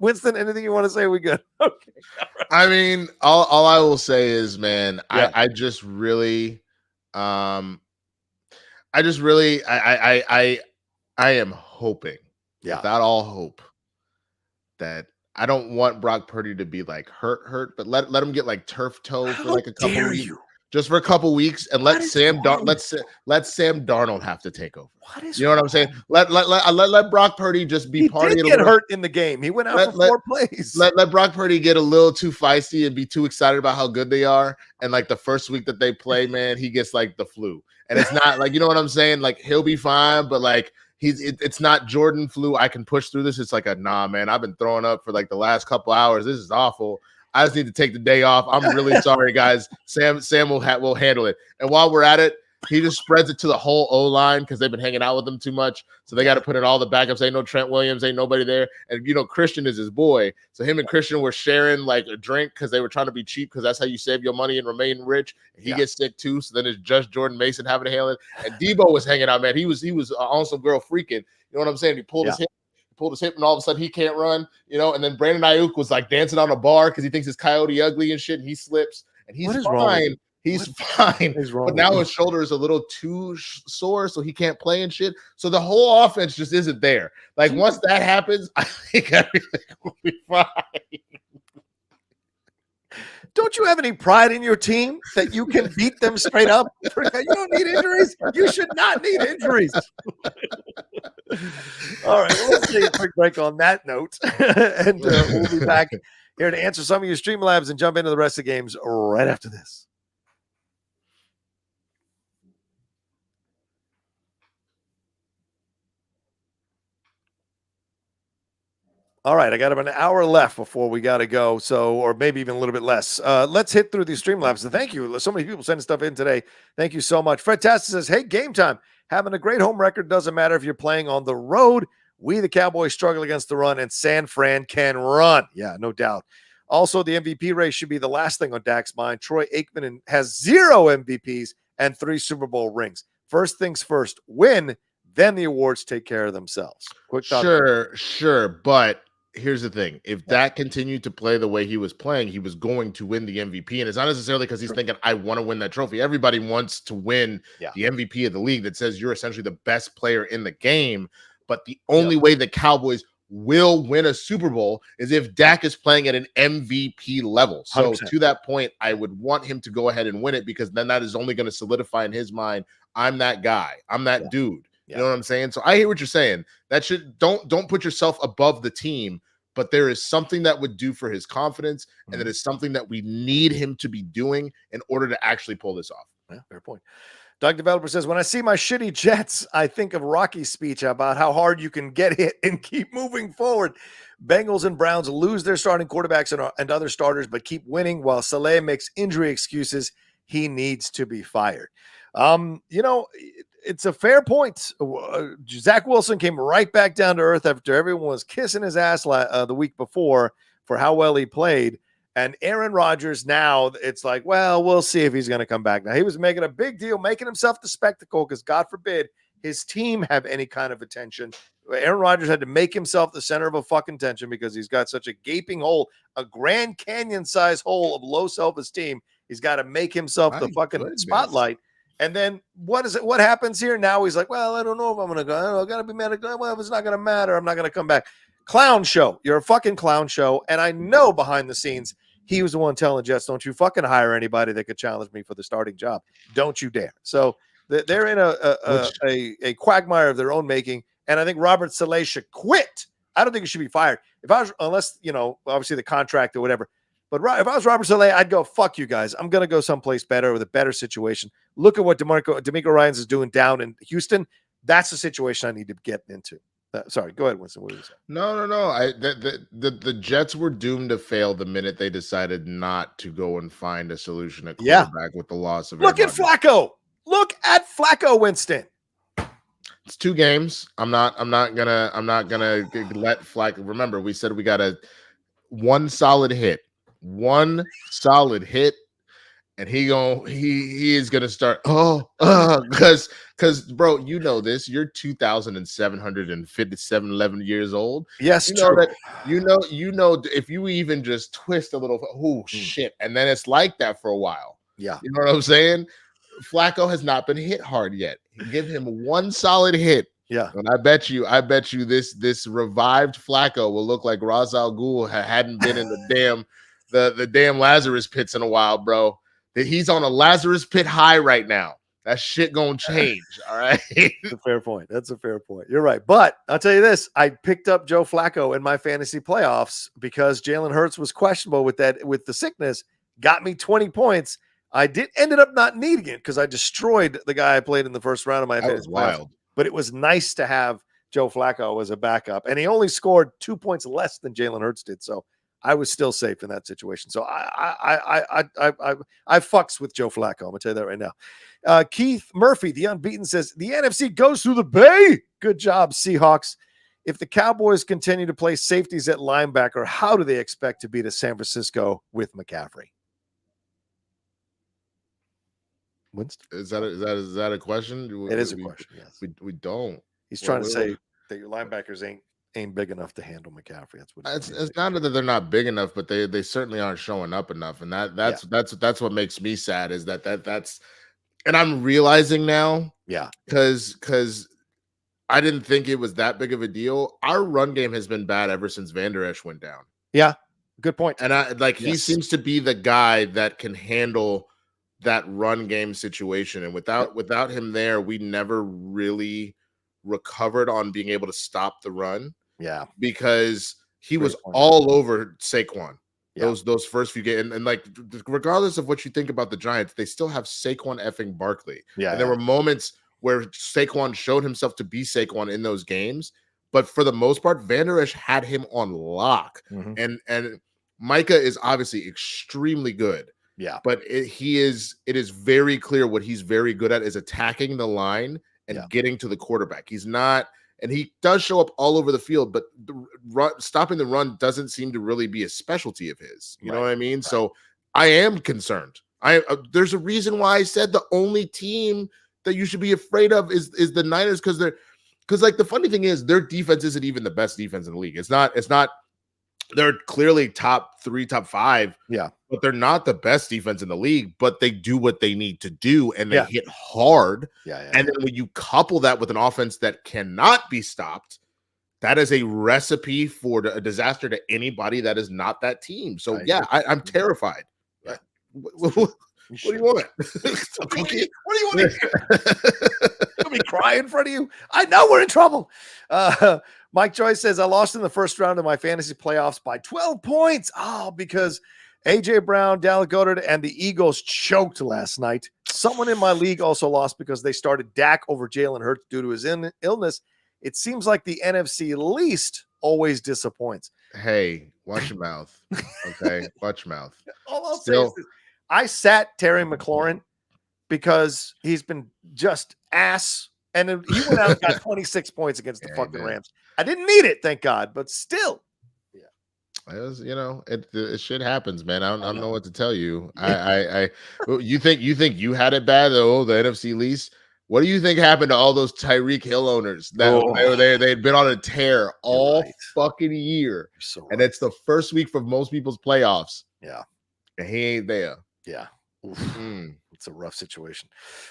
Winston, anything you want to say? We good? Okay. Right. I mean, all I will say is, man, yeah. I just really, I am hoping, without all hope, that I don't want Brock Purdy to be like hurt, but let him get like turf toe for like a couple weeks. Just for a couple weeks, and let Sam Darnold have to take over. You know what I'm saying? Let Brock Purdy just be partying. He did get hurt in the game. He went out for 4 plays. Let Brock Purdy get a little too feisty and be too excited about how good they are. And like the first week that they play, man, he gets like the flu. And it's not like, you know what I'm saying? Like he'll be fine, but like it's not Jordan flu. I can push through this. It's like nah, man. I've been throwing up for like the last couple hours. This is awful. I just need to take the day off. I'm really sorry, guys. Sam will handle it. And while we're at it, he just spreads it to the whole O-line because they've been hanging out with him too much. So they got to put in all the backups. Ain't no Trent Williams, ain't nobody there. And, Christian is his boy. So him and Christian were sharing like a drink because they were trying to be cheap because that's how you save your money and remain rich. And he gets sick too. So then it's just Jordan Mason having to handle it. And Debo was hanging out, man. He was on some girl freaking. You know what I'm saying? He pulled his hip and all of a sudden he can't run, and then Brandon Ayuk was like dancing on a bar because he thinks it's Coyote Ugly and shit, and he slips and he's fine. He's fine. But now his shoulder is a little too sore, so he can't play and shit. So the whole offense just isn't there. Like once that happens, I think everything will be fine. Don't you have any pride in your team that you can beat them straight up? You don't need injuries. You should not need injuries. All right, well, let's take a quick break on that note, and we'll be back here to answer some of your Streamlabs and jump into the rest of the games right after this. All right, I got about an hour left before we got to go, or maybe even a little bit less. Let's hit through these Streamlabs. And thank you. So many people sending stuff in today. Thank you so much. Fred Tasta says, hey, game time. Having a great home record doesn't matter if you're playing on the road. We, the Cowboys, struggle against the run, and San Fran can run. Yeah, no doubt. Also, the MVP race should be the last thing on Dak's mind. Troy Aikman has 0 MVPs and 3 Super Bowl rings. First things first, win, then the awards take care of themselves. Quick thought. Sure, but here's the thing. If Dak continued to play the way he was playing, he was going to win the MVP. And it's not necessarily because he's thinking, I want to win that trophy. Everybody wants to win the MVP of the league that says you're essentially the best player in the game. But the only way the Cowboys will win a Super Bowl is if Dak is playing at an MVP level. So 100%. To that point, I would want him to go ahead and win it because then that is only going to solidify in his mind, I'm that guy. I'm that dude. You know what I'm saying? So I hear what you're saying. That don't put yourself above the team, but there is something that would do for his confidence, and that is something that we need him to be doing in order to actually pull this off. Yeah, fair point. Doug Developer says, when I see my shitty Jets, I think of Rocky's speech about how hard you can get hit and keep moving forward. Bengals and Browns lose their starting quarterbacks and other starters, but keep winning while Saleh makes injury excuses. He needs to be fired. It's a fair point. Zach Wilson came right back down to earth after everyone was kissing his ass the week before for how well he played. And Aaron Rodgers, now it's like, well, we'll see if he's going to come back. Now, he was making a big deal, making himself the spectacle because, God forbid, his team have any kind of attention. Aaron Rodgers had to make himself the center of a fucking attention because he's got such a gaping hole, a Grand Canyon-sized hole of low self-esteem. He's got to make himself the fucking spotlight. And then what is it? What happens here? Now he's like, well, I don't know if I'm going to go. I got to be mad. Well, if it's not going to matter, I'm not going to come back. Clown show. You're a fucking clown show. And I know behind the scenes, he was the one telling Jets, don't you fucking hire anybody that could challenge me for the starting job. Don't you dare. So they're in a quagmire of their own making. And I think Robert Saleh should quit. I don't think he should be fired. Unless, obviously the contract or whatever. But if I was Robert Saleh, I'd go, fuck you guys. I'm going to go someplace better with a better situation. Look at what DeMeco Ryans is doing down in Houston. That's the situation I need to get into. Sorry, go ahead, Winston. What did you say? No. The Jets were doomed to fail the minute they decided not to go and find a solution at quarterback with the loss of. Look at Flacco. Look at Flacco, Winston. It's 2 games. I'm not gonna let Flacco. Remember, we said we got one solid hit, and he is gonna start. Because Because, bro, you know this. You're 2,757 11 years old. Yes, you know true. that. You know if you even just twist a little, oh shit, and then it's like that for a while. Yeah, you know what I'm saying. Flacco has not been hit hard yet. Give him one solid hit. Yeah, and I bet you this revived Flacco will look like Ra's al Ghul hadn't been in the damn Lazarus pits in a while, bro. That he's on a Lazarus pit high right now. That shit gonna change. All right. that's a fair point. That's a fair point. You're right. But I'll tell you this: I picked up Joe Flacco in my fantasy playoffs because Jalen Hurts was questionable with the sickness. Got me 20 points. I ended up not needing it because I destroyed the guy I played in the first round of my fantasy playoffs. But it was nice to have Joe Flacco as a backup, and he only scored 2 points less than Jalen Hurts did. So I was still safe in that situation. So I fucks with Joe Flacco. I'm gonna tell you that right now. Keith Murphy, the unbeaten, says the NFC goes through the Bay. Good job, Seahawks. If the Cowboys continue to play safeties at linebacker, how do they expect to beat a San Francisco with McCaffrey? Winston? Is that a question? It is a question. Yes, we don't. He's trying to say that your linebackers ain't big enough to handle McCaffrey. That's what it's not that they're not big enough, but they certainly aren't showing up enough, and that's what makes me sad. Is that's and I'm realizing now, because I didn't think it was that big of a deal. Our run game has been bad ever since Van Der Esch went down. Yeah, good point. And he seems to be the guy that can handle that run game situation, and without him there, we never really recovered on being able to stop the run. Yeah, because he was all over Saquon. Those first few games, and like regardless of what you think about the Giants, they still have Saquon effing Barkley. Yeah, and there were moments where Saquon showed himself to be Saquon in those games, but for the most part, Van Der Esch had him on lock. And Micah is obviously extremely good. Yeah, but it is very clear what he's very good at is attacking the line and getting to the quarterback. He's not. And he does show up all over the field, but stopping the run doesn't seem to really be a specialty of his. You know what I mean? Right. So I am concerned. There's a reason why I said the only team that you should be afraid of is the Niners, because like the funny thing is their defense isn't even the best defense in the league. It's not. They're clearly top 3, top 5. Yeah. But they're not the best defense in the league, but they do what they need to do, and they hit hard. And then when you couple that with an offense that cannot be stopped, that is a recipe for a disaster to anybody that is not that team. So, I'm terrified. Yeah. What do you want? Cookie? What do you want to hear? You'll be crying in front of you? I know we're in trouble. Mike Joyce says, I lost in the first round of my fantasy playoffs by 12 points. Oh, because A.J. Brown, Dallas Goedert, and the Eagles choked last night. Someone in my league also lost because they started Dak over Jalen Hurts due to his illness. It seems like the NFC least always disappoints. Hey, watch your mouth. Okay, watch your mouth. All I'll say is this. I sat Terry McLaurin because he's been just ass. And he went out and got 26 points against the fucking Rams. I didn't need it, thank God, but still. It shit happens, man. I don't know what to tell you. You think you had it bad though, the NFC least? What do you think happened to all those Tyreek Hill owners that they'd been on a tear all fucking year? And it's the first week for most people's playoffs. Yeah. And he ain't there. Yeah. It's a rough situation.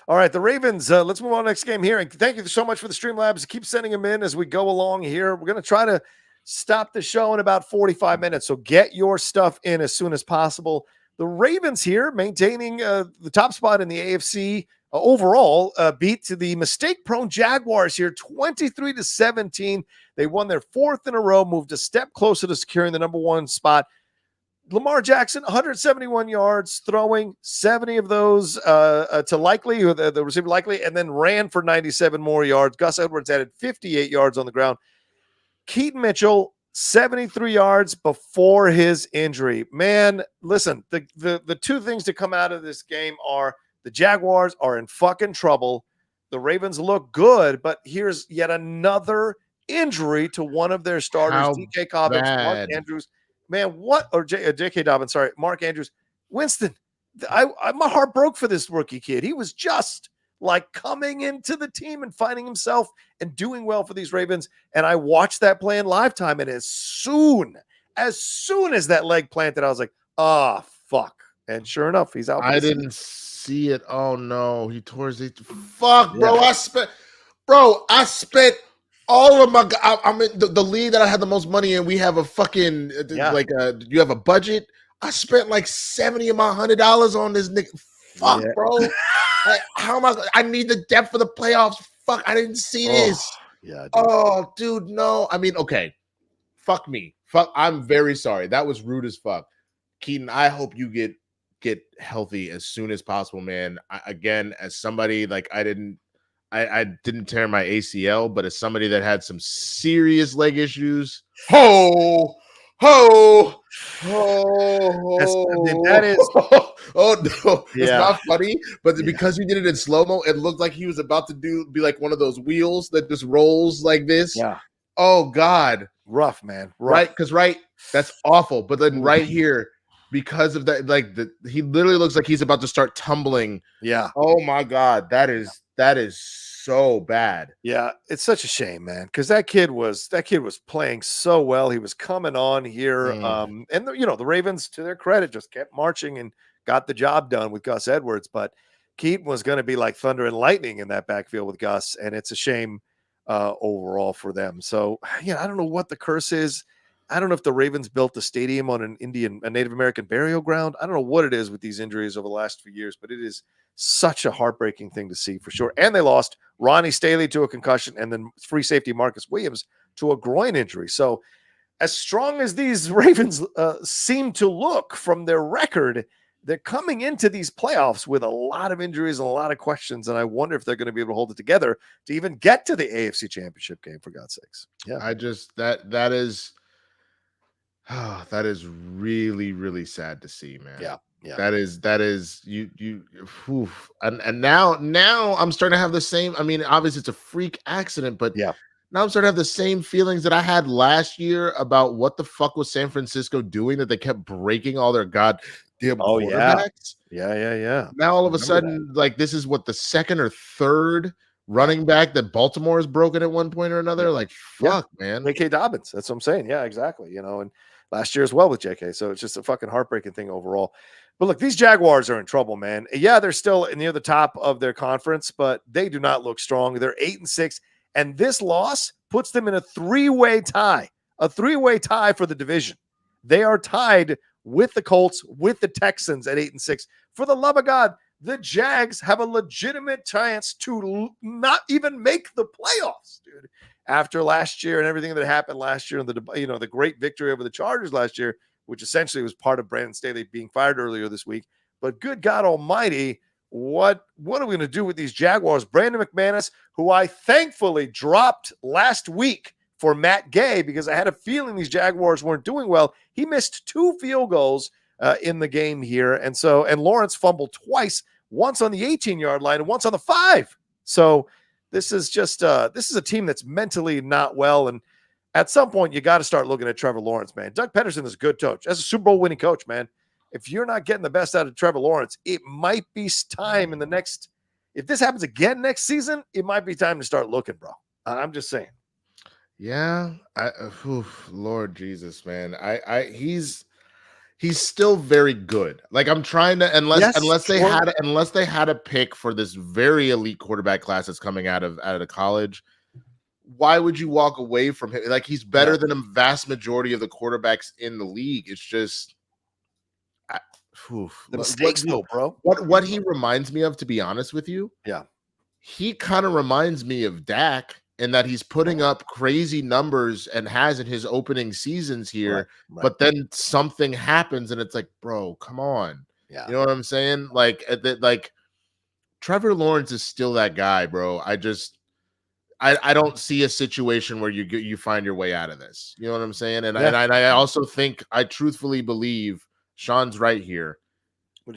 All right, the Ravens. Let's move on to the next game here. And thank you so much for the Streamlabs. Keep sending them in as we go along here. We're going to try to stop the show in about 45 minutes. So get your stuff in as soon as possible. The Ravens here maintaining the top spot in the AFC overall, beat to the mistake-prone Jaguars here, 23-17. They won their 4th in a row, moved a step closer to securing the number 1 spot. Lamar Jackson, 171 yards, throwing 70 of those to Likely, the receiver Likely, and then ran for 97 more yards. Gus Edwards added 58 yards on the ground. Keaton Mitchell, 73 yards before his injury. Man, listen, the two things to come out of this game are the Jaguars are in fucking trouble. The Ravens look good, but here's yet another injury to one of their starters, DK Cobbins, Mark Andrews. Man, what? Or J.K. Dobbins, sorry, Mark Andrews. Winston, my heart broke for this rookie kid. He was just like coming into the team and finding himself and doing well for these Ravens. And I watched that play in live time, and as soon as that leg planted, I was like, oh, fuck. And sure enough, he's out. I didn't see it. Oh no, he tore his. Fuck, bro. Yeah. I spent all of my. I'm in the league that I had the most money in. We have a fucking you have a budget. I spent like $70 of my $100 on this nigga. Fuck, bro. Like, how am I need the depth for the playoffs. Fuck, I didn't see this. Yeah. Dude. Oh, dude, no. I mean, okay. Fuck me. Fuck. I'm very sorry. That was rude as fuck. Keaton, I hope you get healthy as soon as possible, man. Again, as somebody like I didn't tear my ACL, but as somebody that had some serious leg issues, that is oh no, it's not funny, but because you did it in slow-mo, it looked like he was about to be like one of those wheels that just rolls like this. Yeah. Oh God. Rough, man. Right, because that's awful. But then right here, because of that, like he literally looks like he's about to start tumbling. Yeah. Oh my God, that is so bad. Yeah, it's such a shame, man, because that kid was playing so well. He was coming on here, and the Ravens, to their credit, just kept marching and got the job done with Gus Edwards. But Keaton was going to be like thunder and lightning in that backfield with Gus, and it's a shame overall for them. So I don't know what the curse is. I don't know if the Ravens built a stadium on a Native American burial ground. I don't know what it is with these injuries over the last few years, but it is such a heartbreaking thing to see for sure. And they lost Ronnie Staley to a concussion, and then free safety Marcus Williams to a groin injury. So as strong as these Ravens seem to look from their record, they're coming into these playoffs with a lot of injuries and a lot of questions. And I wonder if they're going to be able to hold it together to even get to the AFC Championship game, for God's sakes. Yeah. I just, that is really, really sad to see, man. Yeah. That is you and now I'm starting to have the same. I mean, obviously it's a freak accident, but now I'm starting to have the same feelings that I had last year about what the fuck was San Francisco doing that they kept breaking all their goddamn quarterbacks. Yeah. Now all of a sudden, like this is what the second or third running back that Baltimore has broken at one point or another. Like fuck, man. J.K. Dobbins. That's what I'm saying. Yeah, exactly. And last year as well with J.K. So it's just a fucking heartbreaking thing overall. But look, these Jaguars are in trouble, man. Yeah, they're still near the top of their conference, but they do not look strong. They're 8-6, and this loss puts them in a three-way tie for the division. They are tied with the Colts, with the Texans at 8-6. For the love of God, the Jags have a legitimate chance to not even make the playoffs, dude. After last year and everything that happened last year, and the great victory over the Chargers last year, which essentially was part of Brandon Staley being fired earlier this week. But good God Almighty, what are we going to do with these Jaguars? Brandon McManus, who I thankfully dropped last week for Matt Gay because I had a feeling these Jaguars weren't doing well. He missed 2 field goals in the game here, and Lawrence fumbled twice, once on the 18-yard line and once on the 5. So this is just this is a team that's mentally not well, and at some point, you got to start looking at Trevor Lawrence, man. Doug Peterson is a good coach. As a Super Bowl winning coach, man, if you're not getting the best out of Trevor Lawrence, it might be time in the next – if this happens again next season, it might be time to start looking, bro. I'm just saying. Yeah. Lord Jesus, man. He's still very good. Like I'm trying to – unless they had a pick for this very elite quarterback class that's coming out of the college – why would you walk away from him? Like he's better than a vast majority of the quarterbacks in the league. It's just the mistakes, though, bro. What he reminds me of, to be honest with you, he kind of reminds me of Dak in that he's putting up crazy numbers and has in his opening seasons here, but then something happens and it's like, bro, come on. Yeah, you know what I'm saying? Like Trevor Lawrence is still that guy, bro. I don't see a situation where you find your way out of this. You know what I'm saying? And I also think, I truthfully believe Sean's right here.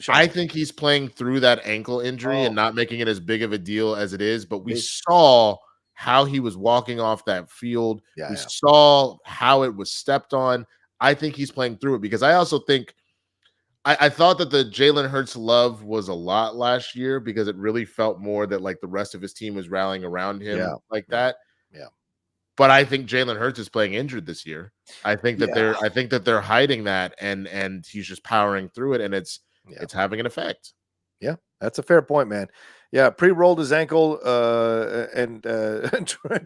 I think he's playing through that ankle injury and not making it as big of a deal as it is. But we saw how he was walking off that field. We saw how it was stepped on. I think he's playing through it because I also think I thought that the Jalen Hurts love was a lot last year because it really felt more that like the rest of his team was rallying around him like that. Yeah. But I think Jalen Hurts is playing injured this year. I think that they're hiding that and he's just powering through it and it's having an effect. Yeah, that's a fair point, man. Yeah, pre-rolled his ankle, and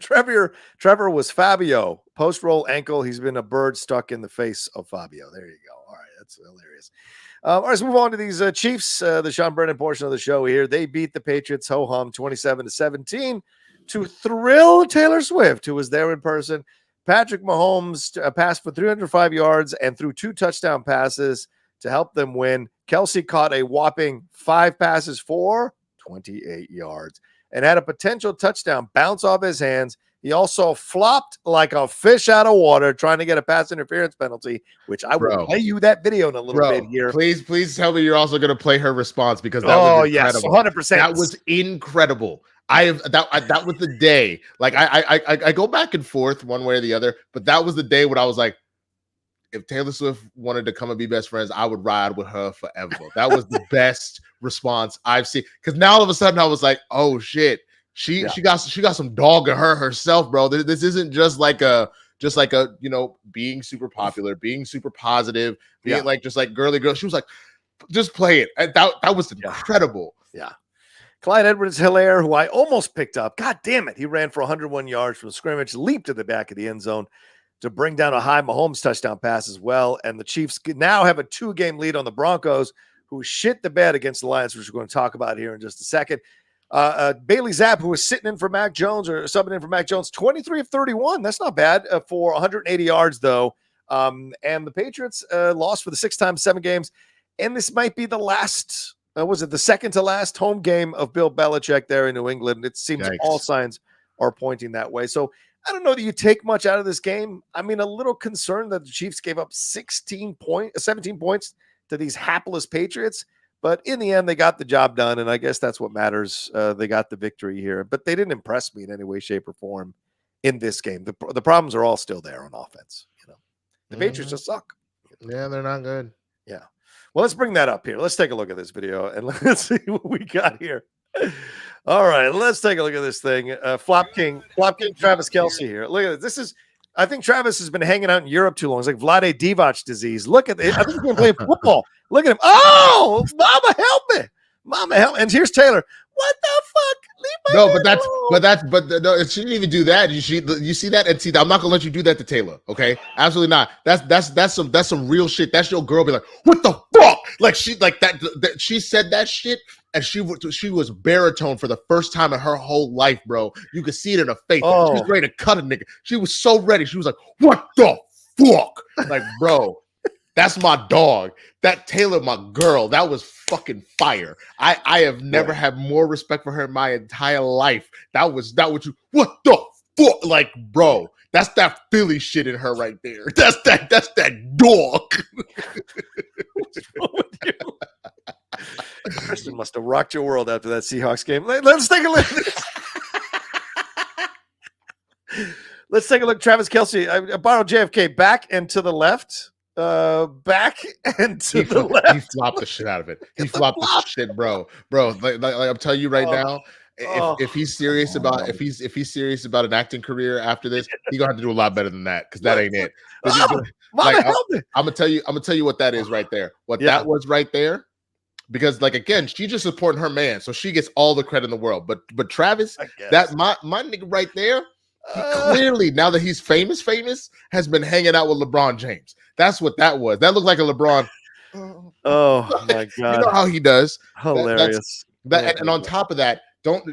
Trevor was Fabio. Post-roll ankle, he's been a bird stuck in the face of Fabio. There you go. All right, that's hilarious. All right, let's move on to these Chiefs, the Sean Brennan portion of the show here. They beat the Patriots ho-hum 27-17 to thrill Taylor Swift, who was there in person. Patrick Mahomes passed for 305 yards and threw 2 touchdown passes to help them win. Kelsey caught a whopping 5 passes for 28 yards and had a potential touchdown bounce off his hands. He also flopped like a fish out of water trying to get a pass interference penalty, which I will play you that video in a little bit here. Please tell me you're also going to play her response because that was incredible. Yes, 100%. That was incredible. That was the day. Like I go back and forth one way or the other, but that was the day when I was like, if Taylor Swift wanted to come and be best friends, I would ride with her forever. That was the best response I've seen. Because now all of a sudden I was like, oh shit, she got some dog in her herself, bro. This isn't just like a being super popular, being super positive, being like just like girly girl. She was like, just play it. And that was incredible. Yeah. Clyde Edwards-Hilaire, who I almost picked up. God damn it. He ran for 101 yards from scrimmage, leaped to the back of the end zone to bring down a high Mahomes touchdown pass as well. And the Chiefs now have a 2-game lead on the Broncos, who shit the bed against the Lions, which we're going to talk about here in just a second. Bailey Zapp, who was sitting in for Mac Jones or subbing in for Mac Jones, 23 of 31. That's not bad for 180 yards, though. And the Patriots lost for the 6th time, 7 games. And this might be the last, the second to last home game of Bill Belichick there in New England. It seems all signs are pointing that way. So I don't know that you take much out of this game. I mean, a little concerned that the Chiefs gave up 17 points to these hapless Patriots. But in the end, they got the job done, and I guess that's what matters. They got the victory here. But they didn't impress me in any way, shape, or form in this game. The problems are all still there on offense. The Patriots just suck. Yeah, they're not good. Yeah. Well, let's bring that up here. Let's take a look at this video, and let's see what we got here. All right, let's take a look at this thing. Flop King Travis Kelce here. Look at it. I think Travis has been hanging out in Europe too long. It's like Vlade Divac disease. Look at it. I think he's been playing football. Look at him. Oh, mama, help me. Mama, help me. And here's Taylor. What the fuck? No, it shouldn't even do that. You see that and see that. I'm not gonna let you do that to Taylor. Okay, absolutely not. That's some real shit. That's your girl be like, what the fuck? Like she said that shit and she was baritone for the first time in her whole life, bro. You could see it in her face. Oh. She was ready to cut a nigga. She was so ready. She was like, what the fuck? Like, bro. That's my dog. That Taylor, my girl, that was fucking fire. I have never had more respect for her in my entire life. That was what the fuck? Like, bro, that's that Philly shit in her right there. That's that dog. What's wrong with you? Kristen must have rocked your world after that Seahawks game. Let's take a look. Let's take a look. Travis Kelce. I borrowed JFK back and to the left. Back and to the left. He flopped the shit out of it. He flopped the shit, bro. Like I'm telling you right now, if he's serious about an acting career after this, he's gonna have to do a lot better than that because that ain't it. I'm gonna tell you what that is right there. That was right there. Because like again, she just supporting her man, so she gets all the credit in the world. But Travis, that my nigga right there. He clearly, now that he's famous, has been hanging out with LeBron James. That's what that was. That looked like a LeBron. Oh my god! You know how he does. Hilarious. And on top of that, don't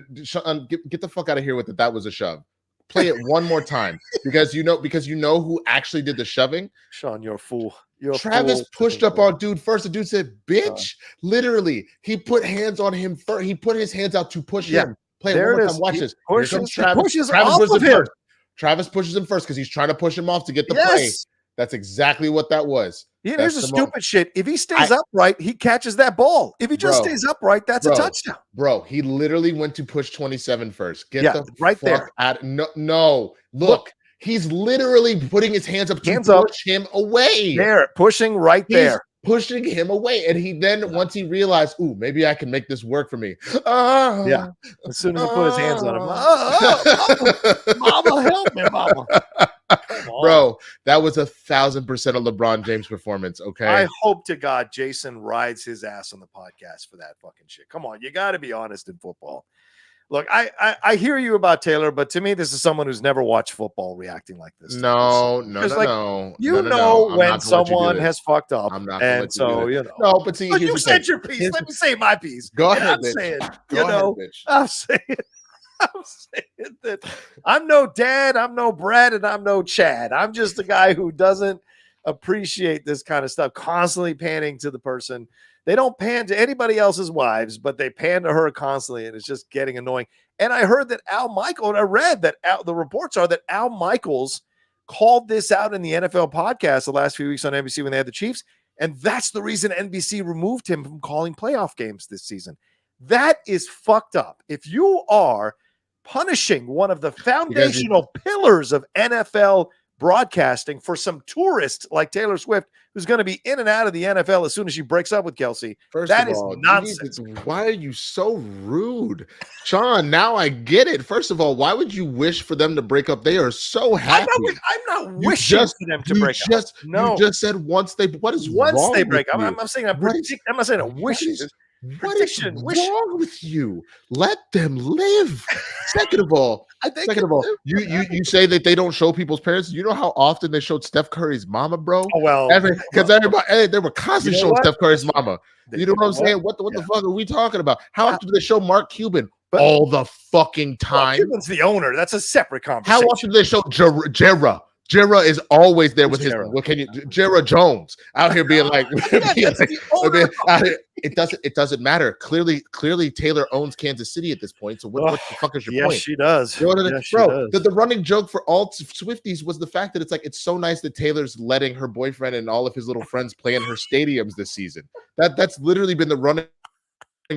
get the fuck out of here with it. That was a shove. Play it one more time because you know who actually did the shoving. Sean, you're a fool. Travis pushed up on dude first. The dude said, "Bitch!" Literally, he put hands on him first. He put his hands out to push him. Play it one more time. Watch this. Travis pushes him first because he's trying to push him off to get the play. That's exactly what that was. Yeah, here's the stupid shit. If he stays upright, he catches that ball. If he just stays upright, that's a touchdown. Bro, he literally went to push 27 first. Get the right there. No. Look, he's literally putting his hands up to push him away. There, pushing right there. pushing him away. And he then, once he realized, ooh, maybe I can make this work for me. Yeah. As soon as he put his hands on him, mama, help me, mama. Bro, that was 1,000% a LeBron James performance. Okay. I hope to God Jason rides his ass on the podcast for that fucking shit. Come on, you got to be honest in football. Look, I hear you about Taylor, but to me, this is someone who's never watched football reacting like this. No. When someone has fucked up, I'm not and so you know. No, but see, you said your piece. Let me say my piece. Go ahead, I'm saying that I'm no dad, I'm no Brad, and I'm no Chad. I'm just a guy who doesn't appreciate this kind of stuff, constantly panning to the person. They don't pan to anybody else's wives, but they pan to her constantly, and it's just getting annoying. And I heard that I read that the reports are that Al Michaels called this out in the NFL podcast the last few weeks on NBC when they had the Chiefs, and that's the reason NBC removed him from calling playoff games this season. That is fucked up. If you are punishing one of the foundational pillars of NFL broadcasting for some tourist like Taylor Swift, who's going to be in and out of the NFL as soon as she breaks up with Kelsey. That is nonsense. Why are you so rude? Sean, now I get it. First of all, why would you wish for them to break up? They are so happy. I'm not wishing for them to break up. No. You just said once they break up. I'm not saying I'm not saying a wish. What is wrong with you? Let them live. Second of all, you say that they don't show people's parents. You know how often they showed Steph Curry's mama, bro? Oh, well, because everybody they were constantly showing Steph Curry's mama. You know what I'm saying? What the fuck are we talking about? How often do they show Mark Cuban? All the fucking time. Cuban's the owner. That's a separate conversation. How often do they show Jera? Jera is always there with his. What can you? Jera Jones out here being like, it doesn't matter. Clearly, Taylor owns Kansas City at this point. So what the fuck is your point? Yes, she does. You know bro, the running joke for all Swifties was the fact that it's so nice that Taylor's letting her boyfriend and all of his little friends play in her stadiums this season. That's literally been the running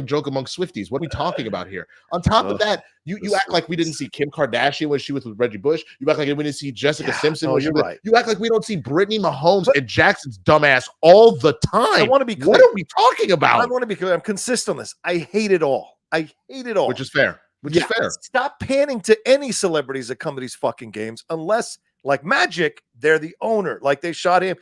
joke among Swifties. What are we talking about here? On top of that, you act like we didn't see Kim Kardashian when she was with Reggie Bush. You act like we didn't see Jessica Simpson. You act like we don't see Brittany Mahomes and Jackson's dumbass all the time. I want to be clear. What are we talking about? I want to be clear. I'm consistent on this. I hate it all. Which is fair. Which is fair. Stop panning to any celebrities that come to these fucking games unless, like Magic, they're the owner. Like they showed him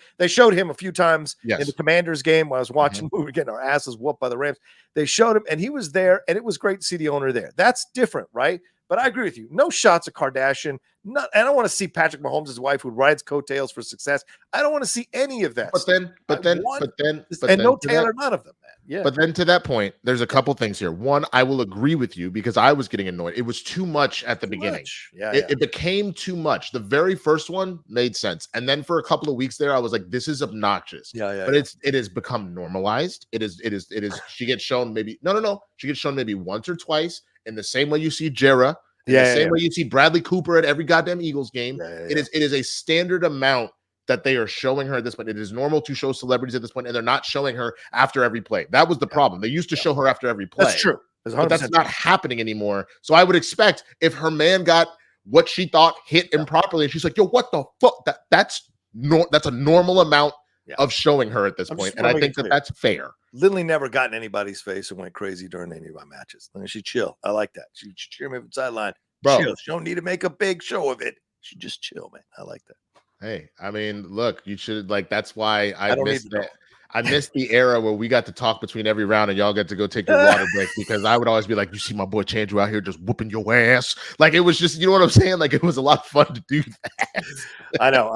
a few times in the Commanders game while I was watching. We were getting our asses whooped by the Rams. They showed him, and he was there, and it was great to see the owner there. That's different, right? But I agree with you. No shots of Kardashian. I don't want to see Patrick Mahomes' wife who rides coattails for success. I don't want to see any of that. No Taylor, none of them, man. Yeah. But then to that point, there's a couple things here. One, I will agree with you because I was getting annoyed. It was too much at the beginning. It became too much. The very first one made sense. And then for a couple of weeks there, I was like, this is obnoxious. But it has become normalized. It is she gets shown maybe she gets shown maybe once or twice in the same way you see Jera. The same way you see Bradley Cooper at every goddamn Eagles game. It is a standard amount that they are showing her at this point. It is normal to show celebrities at this point, and they're not showing her after every play. That was the problem. They used to show her after every play. That's true. But that's not happening anymore. So I would expect if her man got what she thought hit improperly, and she's like, yo, what the fuck? That's a normal amount of showing her at this point. And I think that's fair. Lindley never got in anybody's face and went crazy during any of my matches. She chill. I like that. She cheer me from the sideline. Bro, chill. She don't need to make a big show of it. She just chill, man. I like that. Hey, I mean, look, you should that's why I missed the era where we got to talk between every round and y'all get to go take your water break because I would always be like, you see my boy Chandru out here just whooping your ass. Like it was just, you know what I'm saying? Like it was a lot of fun to do that. I know.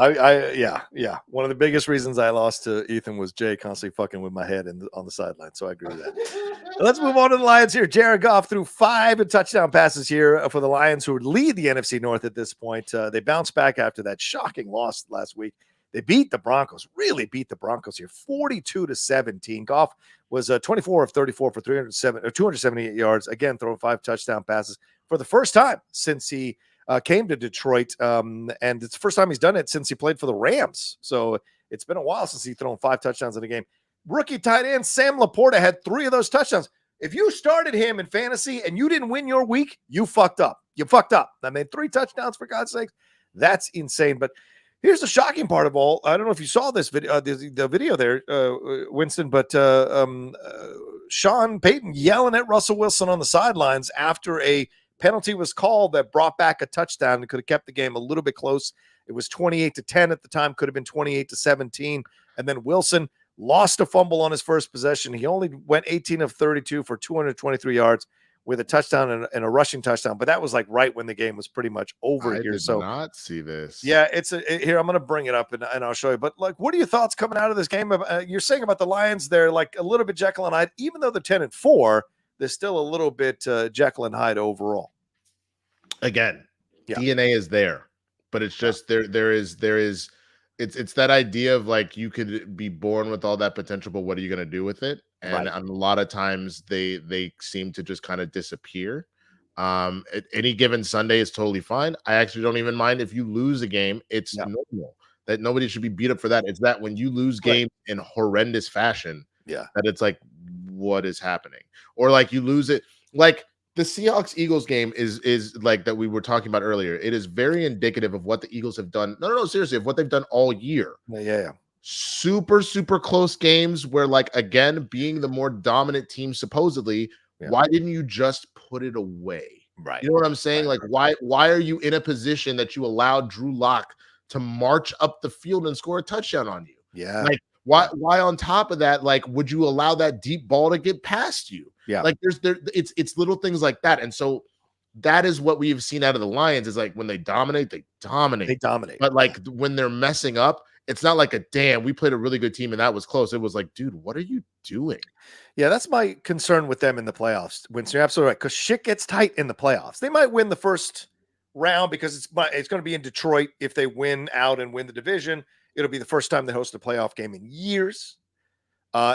Yeah. One of the biggest reasons I lost to Ethan was Jay constantly fucking with my head on the sideline. So I agree with that. Let's move on to the Lions here. Jared Goff threw 5 touchdown passes here for the Lions, who would lead the NFC North at this point. They bounced back after that shocking loss last week. They beat the Broncos, really beat the Broncos here, 42-17. Goff was 24 of 34 for 278 yards, again, throwing 5 touchdown passes for the first time since he came to Detroit. And it's the first time he's done it since he played for the Rams. So it's been a while since he's thrown 5 touchdowns in a game. Rookie tight end Sam Laporta had 3 of those touchdowns. If you started him in fantasy and you didn't win your week, you fucked up. I mean, 3 touchdowns, for God's sakes. That's insane. But Here's the shocking part of all. I don't know if you saw this video, the video there, Winston, but Sean Payton yelling at Russell Wilson on the sidelines after a penalty was called that brought back a touchdown and could have kept the game a little bit close. It was 28-10 at the time, could have been 28-17. And then Wilson lost a fumble on his first possession. He only went 18 of 32 for 223 yards with a touchdown and a rushing touchdown. But that was like right when the game was pretty much over here. I did not see this. Yeah, here. I'm going to bring it up and I'll show you. But like, what are your thoughts coming out of this game? You're saying about the Lions, they're like a little bit Jekyll and Hyde. Even though they're 10-4, they're still a little bit Jekyll and Hyde overall. Again, DNA is there, but it's just there is it's that idea of like you could be born with all that potential, but what are you going to do with it? And a lot of times they seem to just kind of disappear. At any given Sunday is totally fine. I actually don't even mind if you lose a game. It's normal that nobody should be beat up for that. It's that when you lose games in horrendous fashion, that it's like, what is happening? Or like you lose it, like the Seahawks-Eagles game is like that we were talking about earlier. It is very indicative of what the Eagles have done. No, seriously, of what they've done all year. Yeah. Super, super close games where, like, again, being the more dominant team, supposedly, why didn't you just put it away? Right. You know what I'm saying? Like, why are you in a position that you allowed Drew Lock to march up the field and score a touchdown on you? Yeah. Like, why on top of that, like, would you allow that deep ball to get past you? Yeah. Like, it's little things like that. And so that is what we've seen out of the Lions is like when they dominate. But like when they're messing up, it's not like we played a really good team and that was close. It was like, dude, what are you doing? Yeah, that's my concern with them in the playoffs. Winston, you're absolutely right, because shit gets tight in the playoffs. They might win the first round because it's going to be in Detroit. If they win out and win the division, it'll be the first time they host a playoff game in years.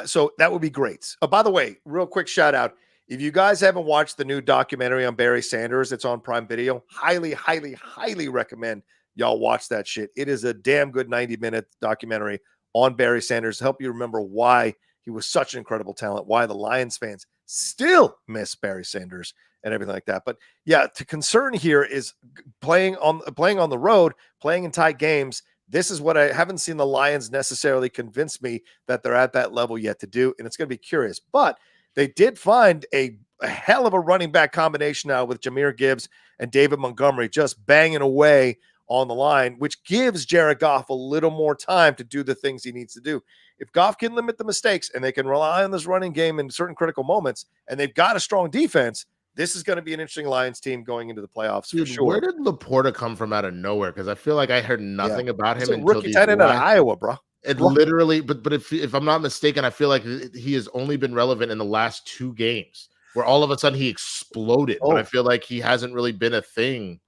So that would be great. By the way, real quick shout out. If you guys haven't watched the new documentary on Barry Sanders, it's on Prime Video. Highly, highly, highly recommend y'all watch that shit. It is a damn good 90-minute documentary on Barry Sanders to help you remember why he was such an incredible talent, why the Lions fans still miss Barry Sanders and everything like that. But yeah, the concern here is playing on the road, playing in tight games. This is what I haven't seen the Lions necessarily convince me that they're at that level yet to do, and it's going to be curious. But they did find a hell of a running back combination now with Jahmyr Gibbs and David Montgomery just banging away on the line, which gives Jared Goff a little more time to do the things he needs to do. If Goff can limit the mistakes and they can rely on this running game in certain critical moments, and they've got a strong defense, this is going to be an interesting Lions team going into the playoffs. Dude, for sure. Where did Laporta come from out of nowhere? Because I feel like I heard nothing about him until rookie tight end out of Iowa, bro. It literally, but if I'm not mistaken, I feel like he has only been relevant in the last 2 games, where all of a sudden he exploded. But I feel like he hasn't really been a thing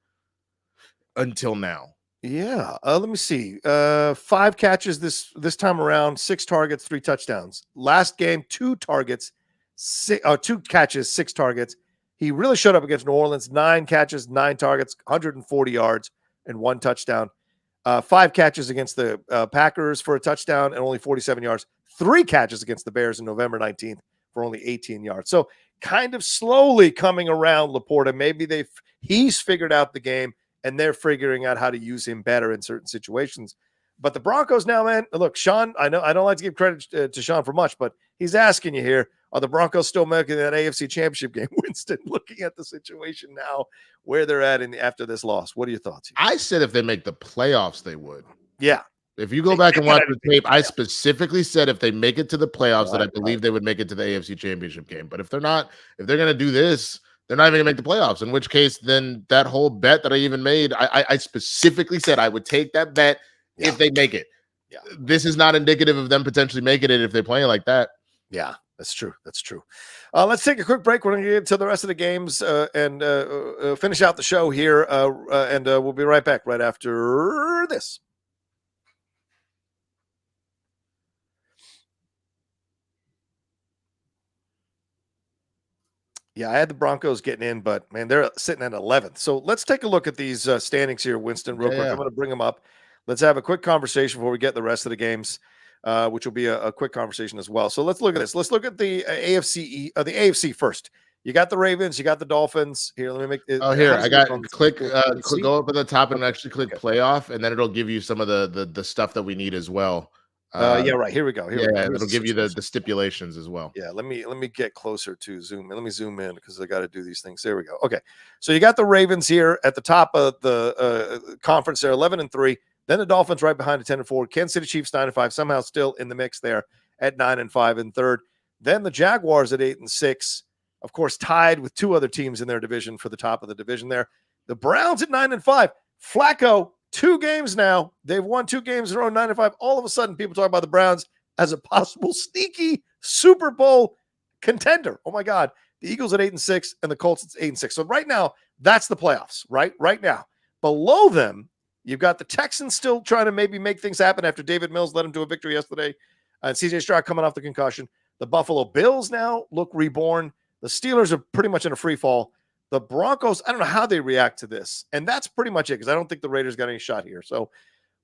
until now. Yeah. Let me see. 5 catches this time around, 6 targets, 3 touchdowns. Last game, 2 targets, 2 catches, 6 targets. He really showed up against New Orleans. 9 catches, 9 targets, 140 yards, and 1 touchdown. 5 catches against the Packers for a touchdown and only 47 yards. 3 catches against the Bears on November 19th for only 18 yards. So kind of slowly coming around Laporta. Maybe he's figured out the game and they're figuring out how to use him better in certain situations. But the Broncos now, man, look, Sean, I know I don't like to give credit to Sean for much, but he's asking you here, are the Broncos still making that AFC championship game? Winston, looking at the situation now, where they're at after this loss. What are your thoughts here? I said if they make the playoffs, they would. Yeah. If you go back and watch the tape, I specifically said if they make it to the playoffs, that I believe they would make it to the AFC championship game. But if they're not, if they're going to do this, they're not even going to make the playoffs, in which case then that whole bet that I even made, I specifically said I would take that bet if they make it. Yeah. This is not indicative of them potentially making it if they're playing like that. Yeah, that's true. That's true. Let's take a quick break. We're going to get to the rest of the games and finish out the show here. And we'll be right back right after this. Yeah, I had the Broncos getting in, but, man, they're sitting at 11th. So let's take a look at these standings here, Winston, real quick. I'm going to bring them up. Let's have a quick conversation before we get the rest of the games, which will be a quick conversation as well. So let's look at this. Let's look at the AFC first. You got the Ravens. You got the Dolphins. Here, let me make it. Oh, here I got click. Go up at the top and actually click playoff, and then it'll give you some of the stuff that we need as well. Yeah, right. Here we go. It'll give you the stipulations as well. Yeah, let me get closer to zoom. Let me zoom in because I got to do these things. There we go. Okay, so you got the Ravens here at the top of the conference. There, 11-3. Then the Dolphins right behind at 10-4. Kansas City Chiefs 9-5, somehow still in the mix there at 9-5 in third. Then the Jaguars at 8-6. Of course, tied with two other teams in their division for the top of the division there. The Browns at 9-5. Flacco, 2 games now. They've won 2 games in a row, 9-5. All of a sudden, people talk about the Browns as a possible sneaky Super Bowl contender. Oh, my God. The Eagles at 8-6 and the Colts at 8-6. So right now, that's the playoffs, right now. Below them, you've got the Texans still trying to maybe make things happen after David Mills led them to a victory yesterday. And C.J. Stroud coming off the concussion. The Buffalo Bills now look reborn. The Steelers are pretty much in a free fall. The Broncos, I don't know how they react to this. And that's pretty much it because I don't think the Raiders got any shot here. So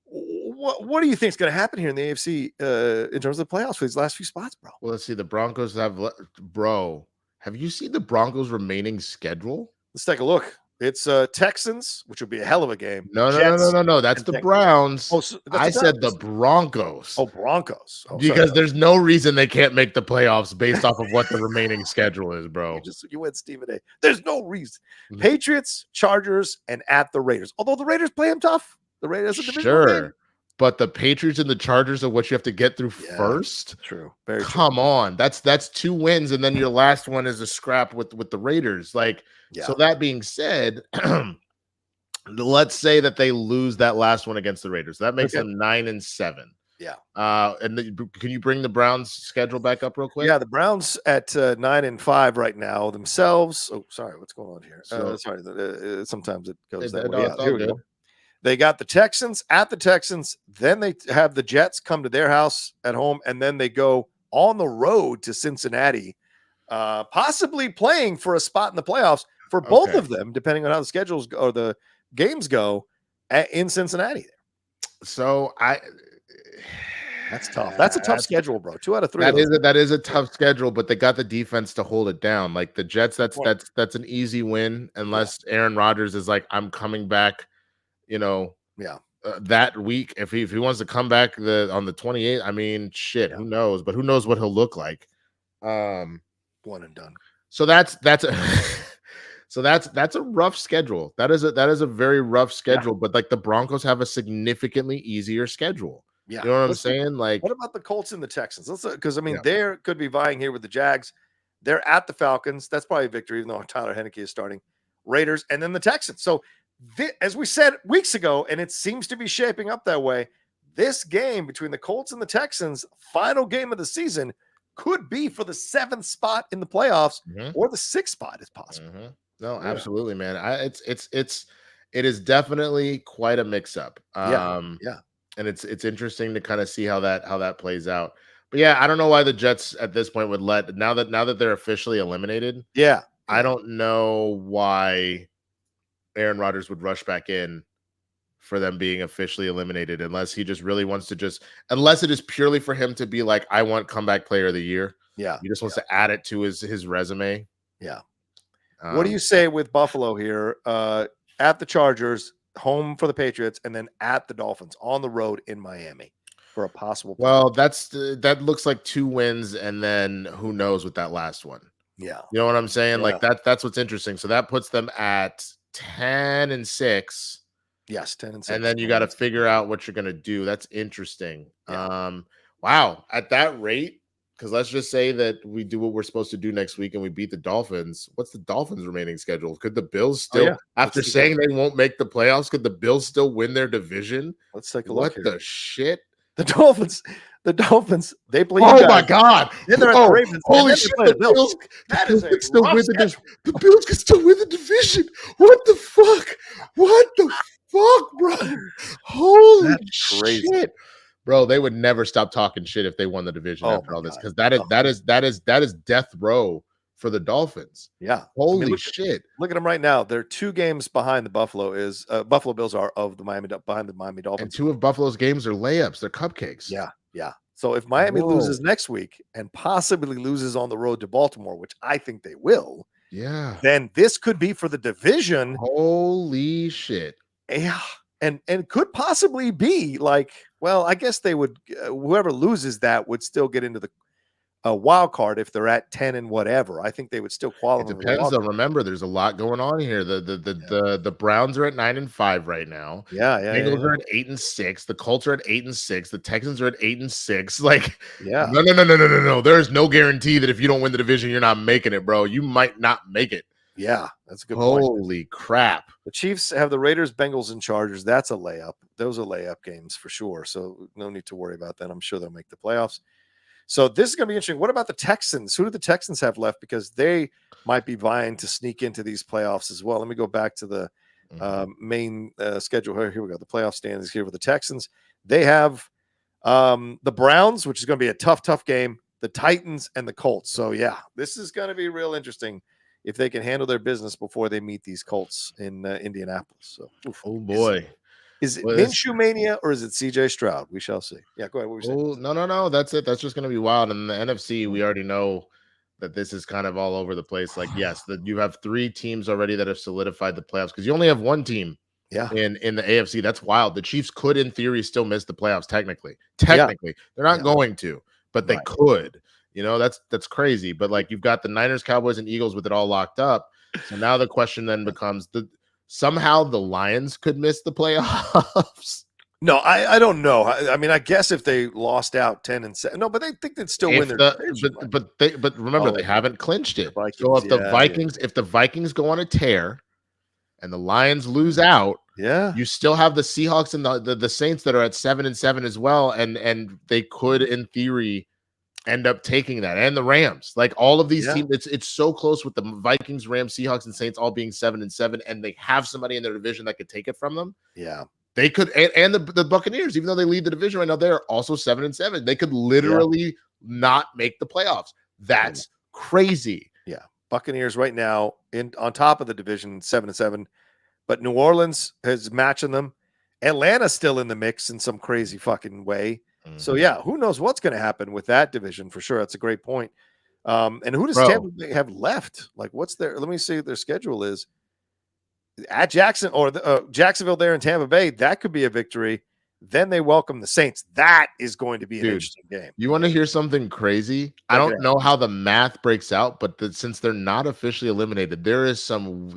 what do you think is going to happen here in the AFC in terms of the playoffs for these last few spots, bro? Well, let's see. The Broncos have have you seen the Broncos remaining schedule? Let's take a look. It's Texans, which would be a hell of a game. No. That's the Browns. Oh, so I said the Broncos. Oh, Broncos. Oh, because there's no reason they can't make the playoffs based off of what the remaining schedule is, bro. You went Stephen A. There's no reason. Patriots, Chargers, and at the Raiders. Although the Raiders play them tough. The Raiders are divisional game. But the Patriots and the Chargers are what you have to get through first. True. Come on. That's 2 wins, and then your last one is a scrap with the Raiders. So that being said, let's say that they lose that last one against the Raiders. That makes them 9-7. Yeah. Can you bring the Browns schedule back up real quick? Yeah, the Browns at 9-5 right now themselves. Oh, sorry, what's going on here? Sometimes it goes that way. Here we go. They got the Texans at the Texans. Then they have the Jets come to their house at home, and then they go on the road to Cincinnati, possibly playing for a spot in the playoffs for both of them, depending on how the schedules go, or the games go in Cincinnati. So that's tough. That's a tough schedule, bro. 2 out of 3. That is a tough schedule, but they got the defense to hold it down. Like the Jets, that's an easy win unless Aaron Rodgers is like, I'm coming back. That week, if he wants to come back on the 28th, I mean, shit, who knows? But who knows what he'll look like? One and done. So that's a rough schedule. That is a very rough schedule. But like the Broncos have a significantly easier schedule. Yeah, you know what I'm saying? Like, what about the Colts and the Texans? Because I mean, they could be vying here with the Jags. They're at the Falcons. That's probably a victory, even though Tyler Heineke is starting. Raiders and then the Texans. So as we said weeks ago, and it seems to be shaping up that way, this game between the Colts and the Texans, final game of the season, could be for the 7th spot in the playoffs or the 6th spot is possible. No, absolutely, man. It is definitely quite a mix-up. And it's interesting to kind of see how that plays out. But yeah, I don't know why the Jets at this point would let now that they're officially eliminated. Yeah, I don't know why Aaron Rodgers would rush back in for them being officially eliminated unless he just really wants to unless it is purely for him to be like, I want comeback player of the year. Yeah. He just wants to add it to his resume. Yeah. What do you say with Buffalo here at the Chargers, home for the Patriots, and then at the Dolphins on the road in Miami for a possible play? Well, that looks like 2 wins, and then who knows with that last one. Yeah. You know what I'm saying? Yeah. Like that's what's interesting. So that puts them at 10-6. Yes, 10-6. And then you got to figure out what you're going to do. That's interesting. Yeah. Wow. At that rate, because let's just say that we do what we're supposed to do next week and we beat the Dolphins. What's the Dolphins' remaining schedule? Could the Bills still, after saying they won't make the playoffs, could the Bills still win their division? Let's take a look. What the shit? The Dolphins, they play. Oh my God! Then they're at the Ravens. Holy shit! The Bills can still win the Bills can still win the division. What the fuck? What the fuck, bro? Holy shit, bro! They would never stop talking shit if they won the division after all this, because that is death row for the Dolphins. Yeah. Holy shit! Look at them right now. They're 2 games behind the Buffalo Bills are of the behind the Miami Dolphins. And 2 of Buffalo's games are layups. They're cupcakes. Yeah. So if Miami loses next week and possibly loses on the road to Baltimore, which I think they will, then this could be for the division. Holy shit. Yeah. And could possibly be like, well, I guess they would, whoever loses that would still get into the wild card if they're at 10 and whatever. I think they would still qualify. It depends though. Remember, there's a lot going on here. The Browns are at 9-5 right now. Bengals are at 8-6. The Colts are at 8-6. The Texans are at 8-6. Like, no. There's no guarantee that if you don't win the division, you're not making it, bro. You might not make it. Yeah, that's a good point. Holy crap. The Chiefs have the Raiders, Bengals, and Chargers. That's a layup. Those are layup games for sure. So no need to worry about that. I'm sure they'll make the playoffs. So this is going to be interesting. What about the Texans? Who do the Texans have left? Because they might be vying to sneak into these playoffs as well. Let me go back to the main schedule. Here we go. The playoff standings here for the Texans. They have the Browns, which is going to be a tough game, the Titans, and the Colts. So, yeah, this is going to be real interesting if they can handle their business before they meet these Colts in Indianapolis. So, oh, boy. Is it Minshew mania or is it CJ Stroud? We shall see. Yeah, go ahead. What were you saying? No. That's it. That's just going to be wild. And the NFC, we already know that this is kind of all over the place. Like, yes, you have 3 teams already that have solidified the playoffs because you only have one team in the AFC. That's wild. The Chiefs could, in theory, still miss the playoffs technically. They're not going to, but they could. You know, that's crazy. But, like, you've got the Niners, Cowboys, and Eagles with it all locked up. So now the question then becomes somehow the Lions could miss the playoffs. No, I don't know. I mean, I guess if they lost out 10-7, no, but they think they'd still win their division. But remember, they haven't clinched it. So if the Vikings go on a tear and the Lions lose out, you still have the Seahawks and the Saints that are at 7-7 as well, and they could, in theory, end up taking that, and the Rams. Like, all of these teams, it's so close with the Vikings, Rams, Seahawks, and Saints all being 7-7, and they have somebody in their division that could take it from them. Yeah, they could, and the Buccaneers, even though they lead the division right now, they're also 7-7. They could literally not make the playoffs. That's crazy. Yeah, Buccaneers right now on top of the division, 7-7, but New Orleans is matching them. Atlanta's still in the mix in some crazy fucking way. So, who knows what's going to happen with that division for sure. That's a great point. And who does Tampa Bay have left? Like, what's their – let me see what their schedule is. At Jackson or Jacksonville there in Tampa Bay, that could be a victory. Then they welcome the Saints. That is going to be an interesting game. You want to hear something crazy? I don't know how the math breaks out, but since they're not officially eliminated, there is some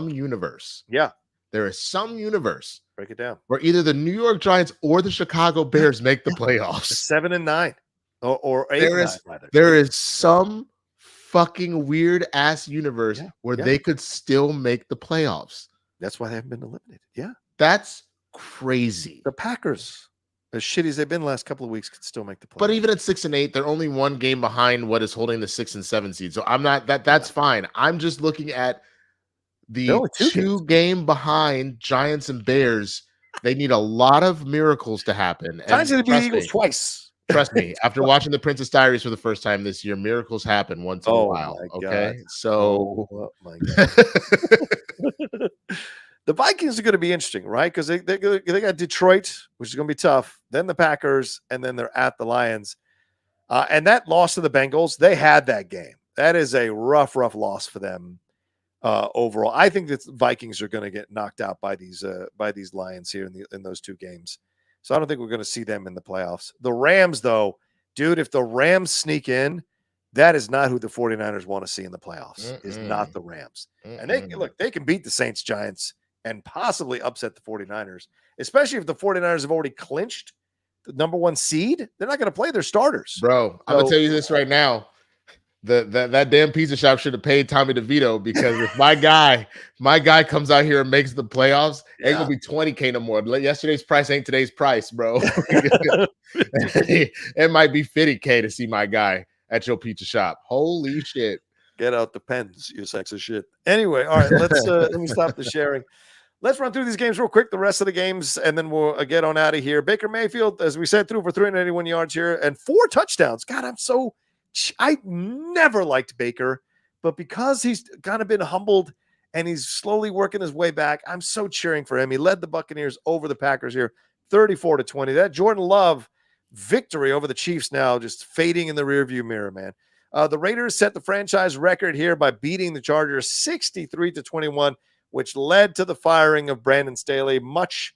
universe. Yeah. There is some universe. Break it down. Where either the New York Giants or the Chicago Bears make the playoffs. 7-9 or 8-9. There is some fucking weird ass universe where they could still make the playoffs. That's why they haven't been eliminated. Yeah. That's crazy. The Packers, as shitty as they've been the last couple of weeks, could still make the playoffs. But even at 6-8, they're only one game behind what is holding the 6 and 7 seed. So I'm not that's fine. I'm just looking at the 2 game behind Giants and Bears. They need a lot of miracles to happen. Giants need to beat Eagles twice. Trust me, after watching the Princess Diaries for the first time this year, miracles happen once in a while. Okay, so my God. The Vikings are going to be interesting, right? Because they got Detroit, which is going to be tough. Then the Packers, and then they're at the Lions. And that loss to the Bengals, they had that game. That is a rough loss for them. Overall, I think that the Vikings are going to get knocked out by these Lions here in those 2 games. So I don't think we're going to see them in the playoffs. The Rams, though, dude, if the Rams sneak in, that is not who the 49ers want to see in the playoffs. Is not the Rams. And they can beat the Saints, Giants, and possibly upset the 49ers, especially if the 49ers have already clinched the number 1 seed. They're not going to play their starters. Bro, I'm going to tell you this right now. That damn pizza shop should have paid Tommy DeVito, because if my guy comes out here and makes the playoffs, ain't gonna be $20K no more. Yesterday's price ain't today's price, bro. It might be $50K to see my guy at your pizza shop. Holy shit! Get out the pens, you sexy shit. Anyway, all right, let's let me stop the sharing. Let's run through these games real quick, the rest of the games, and then we'll get on out of here. Baker Mayfield, as we said, threw for 381 yards here and 4 touchdowns. God, I never liked Baker, but because he's kind of been humbled and he's slowly working his way back, I'm so cheering for him. He led the Buccaneers over the Packers here, 34-20. That Jordan Love victory over the Chiefs now just fading in the rearview mirror, man. The Raiders set the franchise record here by beating the Chargers 63-21, which led to the firing of Brandon Staley. Much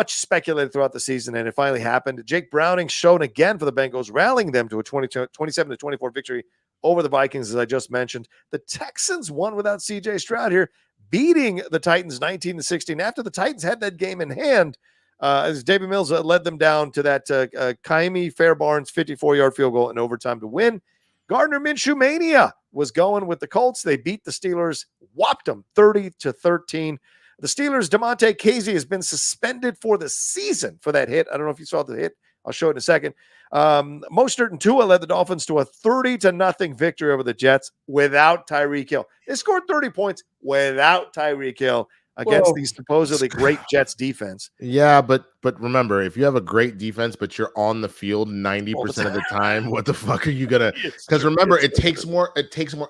speculated throughout the season, and it finally happened. Jake Browning showed again for the Bengals, rallying them to a 27-24 victory over the Vikings, as I just mentioned. The Texans won without C.J. Stroud here, beating the Titans 19-16. After the Titans had that game in hand, as David Mills led them down to that Kaimi Fairbarns 54-yard field goal in overtime to win. Gardner Minshew mania was going with the Colts. They beat the Steelers, whopped them 30-13. The Steelers, DeMonte Casey has been suspended for the season for that hit. I don't know if you saw the hit. I'll show it in a second. Mostert and Tua led the Dolphins to a 30-0 victory over the Jets without Tyreek Hill. They scored 30 points without Tyreek Hill against these supposedly great Jets defense. Yeah, but remember, if you have a great defense, but you're on the field 90% of the time, what the fuck are you gonna? Because remember, it takes more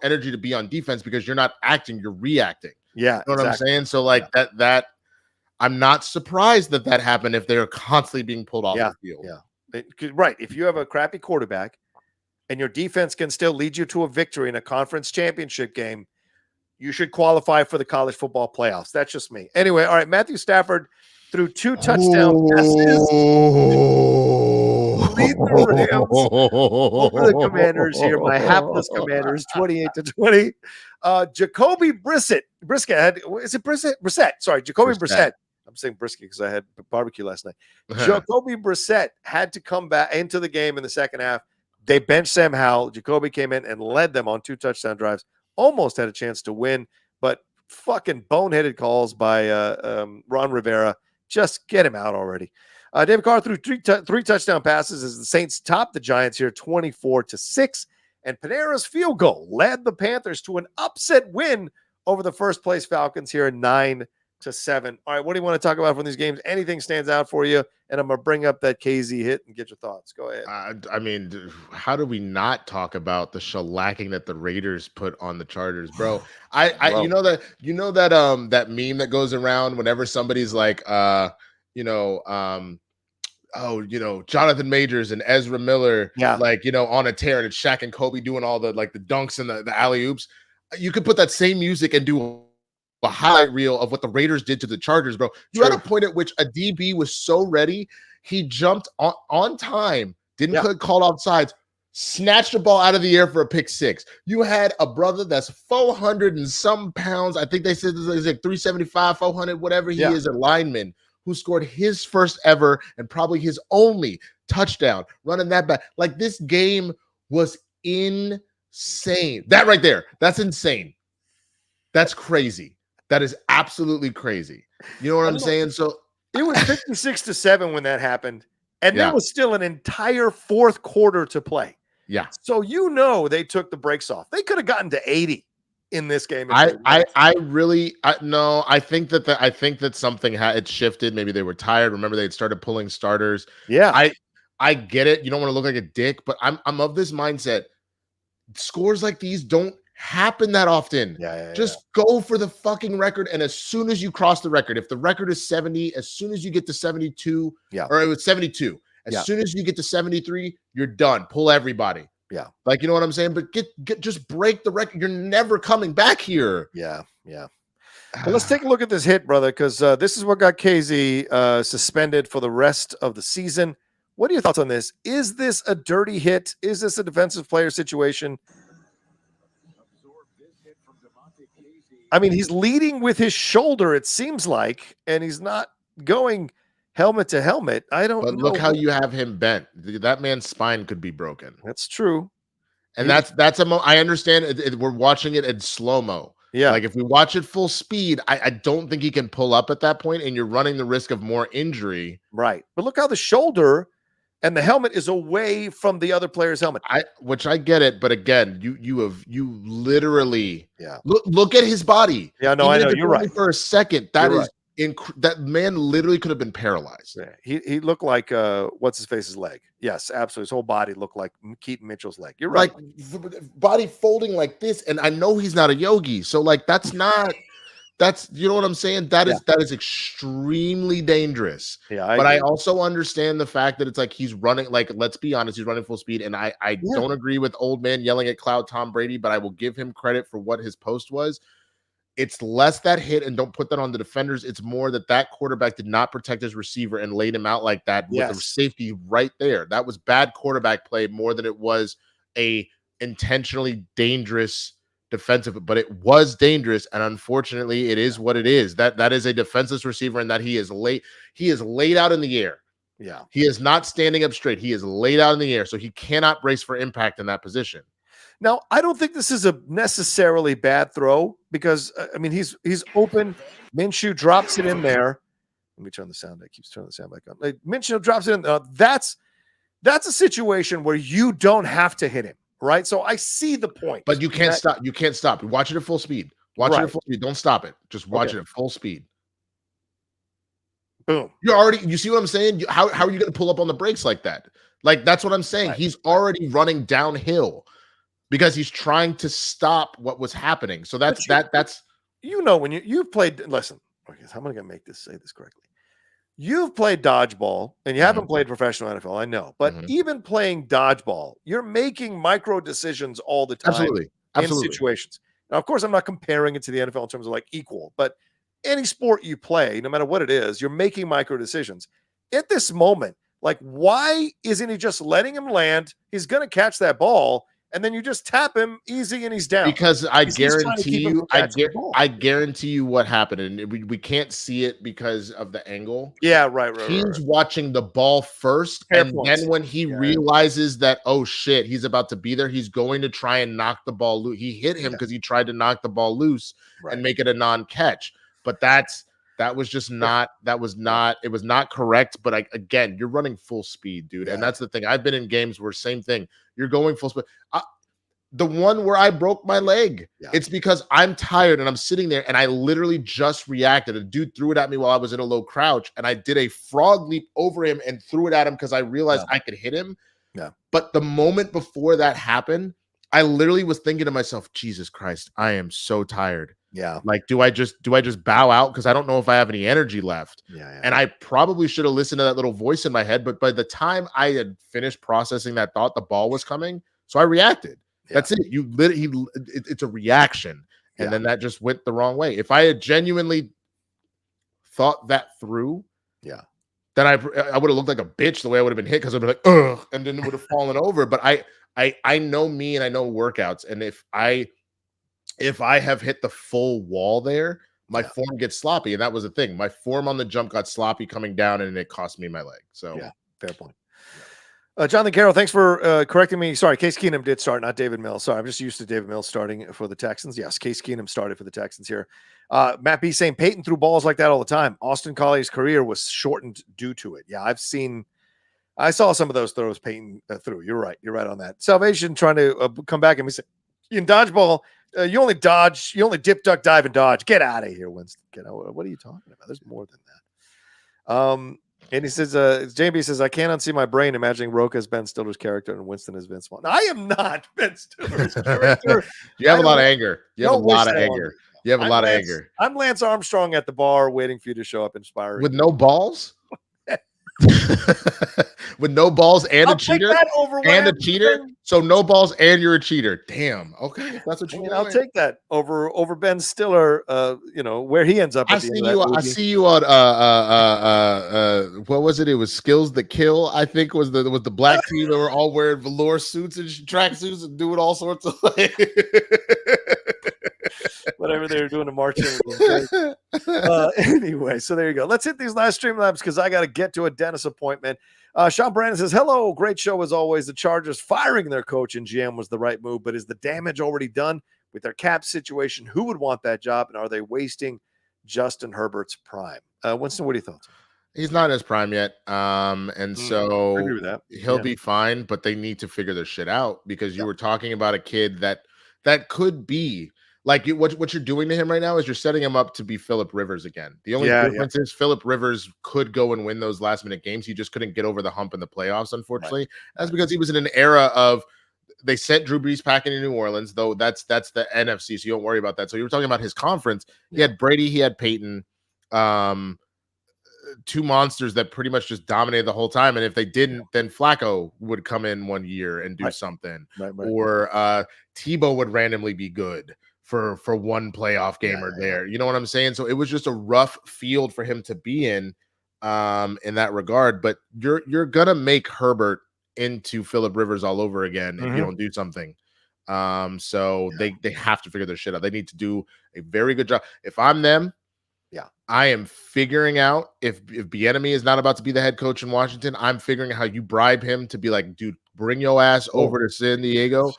energy to be on defense because you're not acting, you're reacting. Yeah, you know what I'm saying? So like that I'm not surprised that happened if they're constantly being pulled off the field. Yeah, right. If you have a crappy quarterback and your defense can still lead you to a victory in a conference championship game, you should qualify for the college football playoffs. That's just me. Anyway, all right. Matthew Stafford threw 2 touchdown passes. Lead the Rams over the Commanders here. My hapless Commanders, 28-20. Jacoby Brissett had, is it Brissett? Sorry, Jacoby Brissett. I'm saying brisket because I had barbecue last night. Jacoby Brissett had to come back into the game in the second half. They benched Sam Howell. Jacoby came in and led them on 2 touchdown drives. Almost had a chance to win, but fucking boneheaded calls by Ron Rivera. Just get him out already. David Carr threw 3 touchdown passes as the Saints topped the Giants here 24-6. And Panera's field goal led the Panthers to an upset win over the first place Falcons here 9-7. All right, what do you want to talk about from these games? Anything stands out for you? And I'm going to bring up that KZ hit and get your thoughts. Go ahead. I mean, how do we not talk about the shellacking that the Raiders put on the Chargers, bro? You know that meme that goes around whenever somebody's like, Jonathan Majors and Ezra Miller, on a tear, and it's Shaq and Kobe doing all the the dunks and the alley-oops. You could put that same music and do a highlight reel of what the Raiders did to the Chargers, bro. You had a point at which a DB was so ready, he jumped on time, didn't call offsides, snatched the ball out of the air for a pick 6. You had a brother that's 400 and some pounds. I think they said this is like 375, 400, whatever he is, a lineman who scored his first ever and probably his only touchdown running that back. Like, this game was insane. That right there, that's insane. That's crazy. That is absolutely crazy. You know what I'm saying? So it was 56-7 when that happened, and there was still an entire fourth quarter to play. Yeah. So they took the brakes off. They could have gotten to 80 in this game. I think that something had shifted. Maybe they were tired. Remember, they had started pulling starters. Yeah. I get it. You don't want to look like a dick, but I'm of this mindset. Scores like these don't happen that often. Just go for the fucking record, and as soon as you cross the record, if the record is 70, as soon as you get to 72, or it was 72, as soon as you get to 73, you're done. Pull everybody. Yeah. Like, you know what I'm saying? But just break the record. You're never coming back here. Yeah. Well, let's take a look at this hit, brother, because this is what got KZ suspended for the rest of the season. What are your thoughts on this? Is this a dirty hit? Is this a defensive player situation? I mean, he's leading with his shoulder, it seems like, and he's not going helmet to helmet. I don't know. But look how you have him bent. That man's spine could be broken. That's true. And I understand we're watching it in slow-mo. Yeah. Like, if we watch it full speed, I don't think he can pull up at that point, and you're running the risk of more injury. Right. But look how the shoulder and the helmet is away from the other player's helmet. Which I get it, but again, you literally look at his body. Yeah, no, I know, you're right. For a second, that man literally could have been paralyzed. Yeah. He looked like what's his face's leg. Yes, absolutely. His whole body looked like Keaton Mitchell's leg. You're right. Like, body folding like this, and I know he's not a yogi, so like that's not That's, you know what I'm saying? That is extremely dangerous. Yeah, I also understand the fact that it's like he's running, like, let's be honest, he's running full speed. And I don't agree with old man yelling at cloud Tom Brady, but I will give him credit for what his post was. It's less that hit, and don't put that on the defenders. It's more that quarterback did not protect his receiver and laid him out like that with the safety right there. That was bad quarterback play more than it was a intentionally dangerous defensive, but it was dangerous, and unfortunately it is what it is. That is a defenseless receiver, and that he is laid out in the air. He is not standing up straight. He is laid out in the air, so he cannot brace for impact in that position. Now, I don't think this is a necessarily bad throw, because I mean he's open. Minshew drops it in there. Let me turn the sound. It keeps turning the sound back on. Minshew drops it in. That's a situation where you don't have to hit him. Right. So I see the point. But you can't stop. You can't stop. Watch it at full speed. Watch it at full speed. Don't stop it. Just watch it at full speed. Boom. You see what I'm saying? How are you going to pull up on the brakes like that? Like, that's what I'm saying. He's already running downhill because he's trying to stop what was happening. So that's when you've played. Listen, how am I going to say this correctly? You've played dodgeball, and you haven't played professional NFL, I know. But even playing dodgeball, you're making micro decisions all the time. Absolutely. In situations. Now, of course, I'm not comparing it to the NFL in terms of like equal, but any sport you play, no matter what it is, you're making micro decisions. At this moment, like, why isn't he just letting him land? He's going to catch that ball, and then you just tap him easy and he's down. Because I guarantee you what happened. And we can't see it because of the angle. Yeah, right. He's watching the ball first. Then when he realizes that, oh shit, he's about to be there, he's going to try and knock the ball loose. He hit him because he tried to knock the ball loose and make it a non-catch. But that was not correct. But again, you're running full speed, dude. And that's the thing. I've been in games where same thing. You're going full speed. The one where I broke my leg, it's because I'm tired and I'm sitting there and I literally just reacted. A dude threw it at me while I was in a low crouch, and I did a frog leap over him and threw it at him because I realized I could hit him. But the moment before that happened, I literally was thinking to myself, Jesus Christ, I am so tired. Like, do I just bow out? Because I don't know if I have any energy left. And I probably should have listened to that little voice in my head. But by the time I had finished processing that thought, the ball was coming. So I reacted. That's it. It's a reaction. And then that just went the wrong way. If I had genuinely thought that through, then I would have looked like a bitch the way I would have been hit, because I'd be like, ugh, and then it would have fallen over. But I know me, and I know workouts. And if I have hit the full wall there, my form gets sloppy. And that was the thing. My form on the jump got sloppy coming down, and it cost me my leg. So fair point. Jonathan Carroll, thanks for correcting me. Sorry, Case Keenum did start, not David Mills. Sorry, I'm just used to David Mills starting for the Texans. Yes, Case Keenum started for the Texans here. Matt B saying Peyton threw balls like that all the time. Austin Collier's career was shortened due to it. Yeah, I saw some of those throws Peyton threw. You're right. You're right on that. Salvation trying to come back, and we say, in dodgeball, you only dodge, you only dip, duck, dive, and dodge. Get out of here, Winston. What are you talking about? There's more than that. And he says, JB says, I can't unsee my brain imagining Rocha as Ben Stiller's character and Winston as Vince Vaughn. I am not Ben Stiller's character. You have a lot of anger. You have a lot of anger. You have a lot of anger. I'm Lance Armstrong at the bar waiting for you to show up inspiring. With no balls? With no balls and a cheater? And a cheater? So no balls and you're a cheater. Damn. Okay. If that's what you want. I'll take that over Ben Stiller, where he ends up. I see you on what was it? It was Skills That Kill, I think was the black team that were all wearing velour suits and tracksuits and doing all sorts of whatever they were doing to march in. Anyway, so there you go. Let's hit these last Streamlabs because I got to get to a dentist appointment. Sean Brandon says, hello, great show as always. The Chargers firing their coach and GM was the right move, but is the damage already done with their cap situation? Who would want that job, and are they wasting Justin Herbert's prime? Winston, what are your thoughts? He's not in his prime yet, and so he'll be fine, but they need to figure their shit out, because you were talking about a kid that could be like what you're doing to him right now is you're setting him up to be Phillip Rivers again. The only difference is Phillip Rivers could go and win those last minute games. He just couldn't get over the hump in the playoffs, unfortunately. That's because he was in an era of they sent Drew Brees packing to New Orleans, though that's the NFC, so you don't worry about that. So you were talking about his conference. He had Brady, he had Peyton, two monsters that pretty much just dominated the whole time. And if they didn't, then Flacco would come in one year and do something, or Tebow would randomly be good for one playoff game there. You know what I'm saying? So it was just a rough field for him to be in that regard. But you're gonna make Herbert into Phillip Rivers all over again if you don't do something. So they have to figure their shit out. They need to do a very good job. If I'm them, I am figuring out if Bieniemy is not about to be the head coach in Washington, I'm figuring out how you bribe him to be like, dude, bring your ass over to San Diego.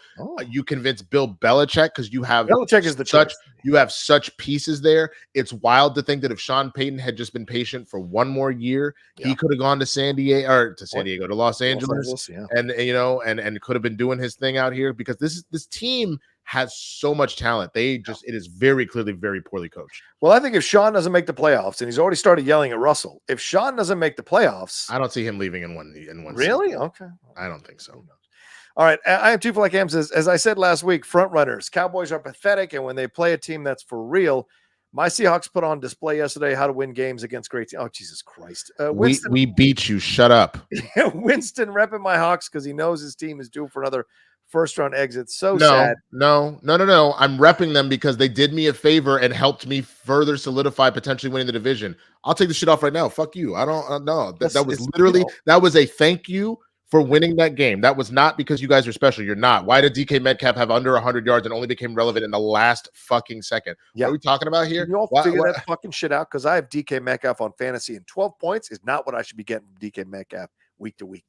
You convince Bill Belichick because you have Belichick is the such you have such pieces there. It's wild to think that if Sean Payton had just been patient for one more year, he could have gone to to Los Angeles, and and could have been doing his thing out here, because this team has so much talent. It is very clearly very poorly coached. Well, I think if Sean doesn't make the playoffs, and he's already started yelling at Russell, if Sean doesn't make the playoffs, I don't see him leaving in one. Really? Season. Okay. I don't think so. All right. I have two for like Ham says, as I said last week, front runners. Cowboys are pathetic, and when they play a team that's for real, my Seahawks put on display yesterday how to win games against great teams. Oh, Jesus Christ. Winston, we beat you. Shut up. Winston repping my Hawks because he knows his team is due for another first-round exit. Sad. No. I'm repping them because they did me a favor and helped me further solidify potentially winning the division. I'll take the shit off right now. Fuck you. I don't know. That was literally that was a thank you for winning that game. That was not because you guys are special. You're not. Why did DK Metcalf have under 100 yards and only became relevant in the last fucking second? What are we talking about here? Can you all figure that fucking shit out? Because I have DK Metcalf on fantasy, and 12 points is not what I should be getting from DK Metcalf week to week.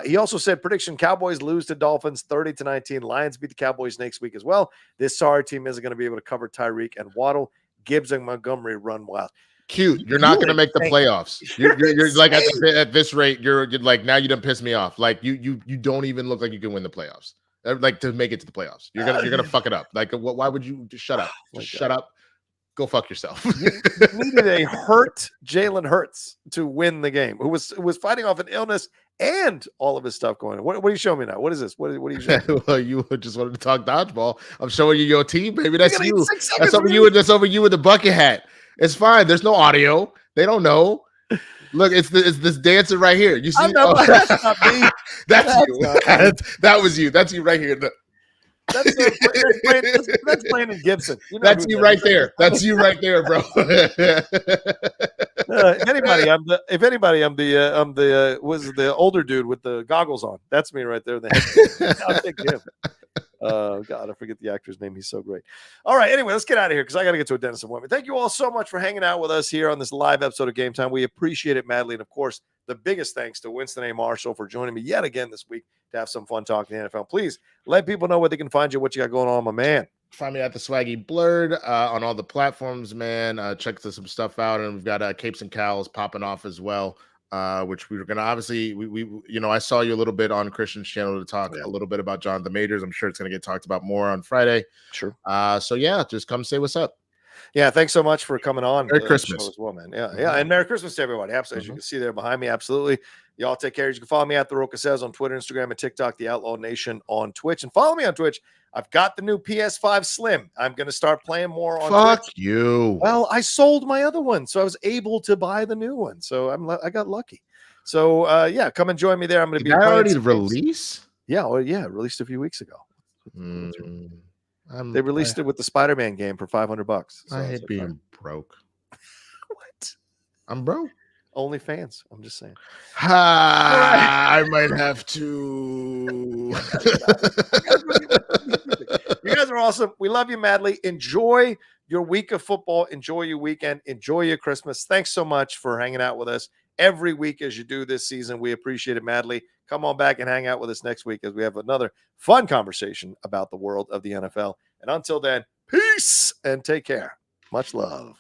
He also said prediction: Cowboys lose to Dolphins 30-19. Lions beat the Cowboys next week as well. This sorry team isn't going to be able to cover Tyreek and Waddle. Gibbs and Montgomery run wild. Cute. You're not going to make the playoffs. You're like at this rate. You're like, now you done piss me off. Like you don't even look like you can win the playoffs. Like to make it to the playoffs. You're gonna fuck it up. Like why would you just shut up? Just shut up. Go fuck yourself. You needed a hurt Jalen Hurts to win the game, who was fighting off an illness and all of his stuff going on. What are you showing me now? What is this? What are you showing me? Well, you just wanted to talk dodgeball. I'm showing you your team, baby. That's you. That's over you. That's over you with the bucket hat. It's fine. There's no audio. They don't know. Look, it's this dancer right here. You see? That's not me. That's you. That was you. That's you right here. That's Brandon Gibson. You know that's you right there. That's you right there, bro. If anybody, I'm the was the older dude with the goggles on. That's me right there. I'll take him. Oh God, I forget the actor's name. He's so great. All right. Anyway, let's get out of here because I got to get to a dentist appointment. Thank you all so much for hanging out with us here on this live episode of Game Time. We appreciate it madly, and of course, the biggest thanks to Winston A. Marshall for joining me yet again this week to have some fun talking the NFL. Please let people know where they can find you, what you got going on, my man. Find me at the Swaggy Blurred on all the platforms, man. Check some stuff out, and we've got Capes and Cowls popping off as well. Which we were gonna obviously we I saw you a little bit on Christian's channel to talk a little bit about Jonathan Majors. I'm sure it's gonna get talked about more on Friday. Sure. So yeah, just come say what's up. Yeah, thanks so much for coming on. Merry Christmas as well, man. Yeah, and Merry Christmas to everybody. Absolutely, as you can see there behind me. Absolutely. Y'all take care. You can follow me at the Rocha Says on Twitter, Instagram, and TikTok, the Outlaw Nation on Twitch, and follow me on Twitch. I've got the new PS5 Slim. I'm going to start playing more on Twitch. You. Well, I sold my other one, so I was able to buy the new one. So I got lucky. So yeah, come and join me there. I'm going to be already release. Yeah, it released a few weeks ago. They released it with the Spider-Man game for $500. So I hate being broke. What? I'm broke. OnlyFans. I'm just saying. I might have to. You guys are awesome. We love you madly. Enjoy your week of football. Enjoy your weekend. Enjoy your Christmas. Thanks so much for hanging out with us every week as you do this season. We appreciate it madly. Come on back and hang out with us next week as we have another fun conversation about the world of the NFL. And until then, peace and take care. Much love.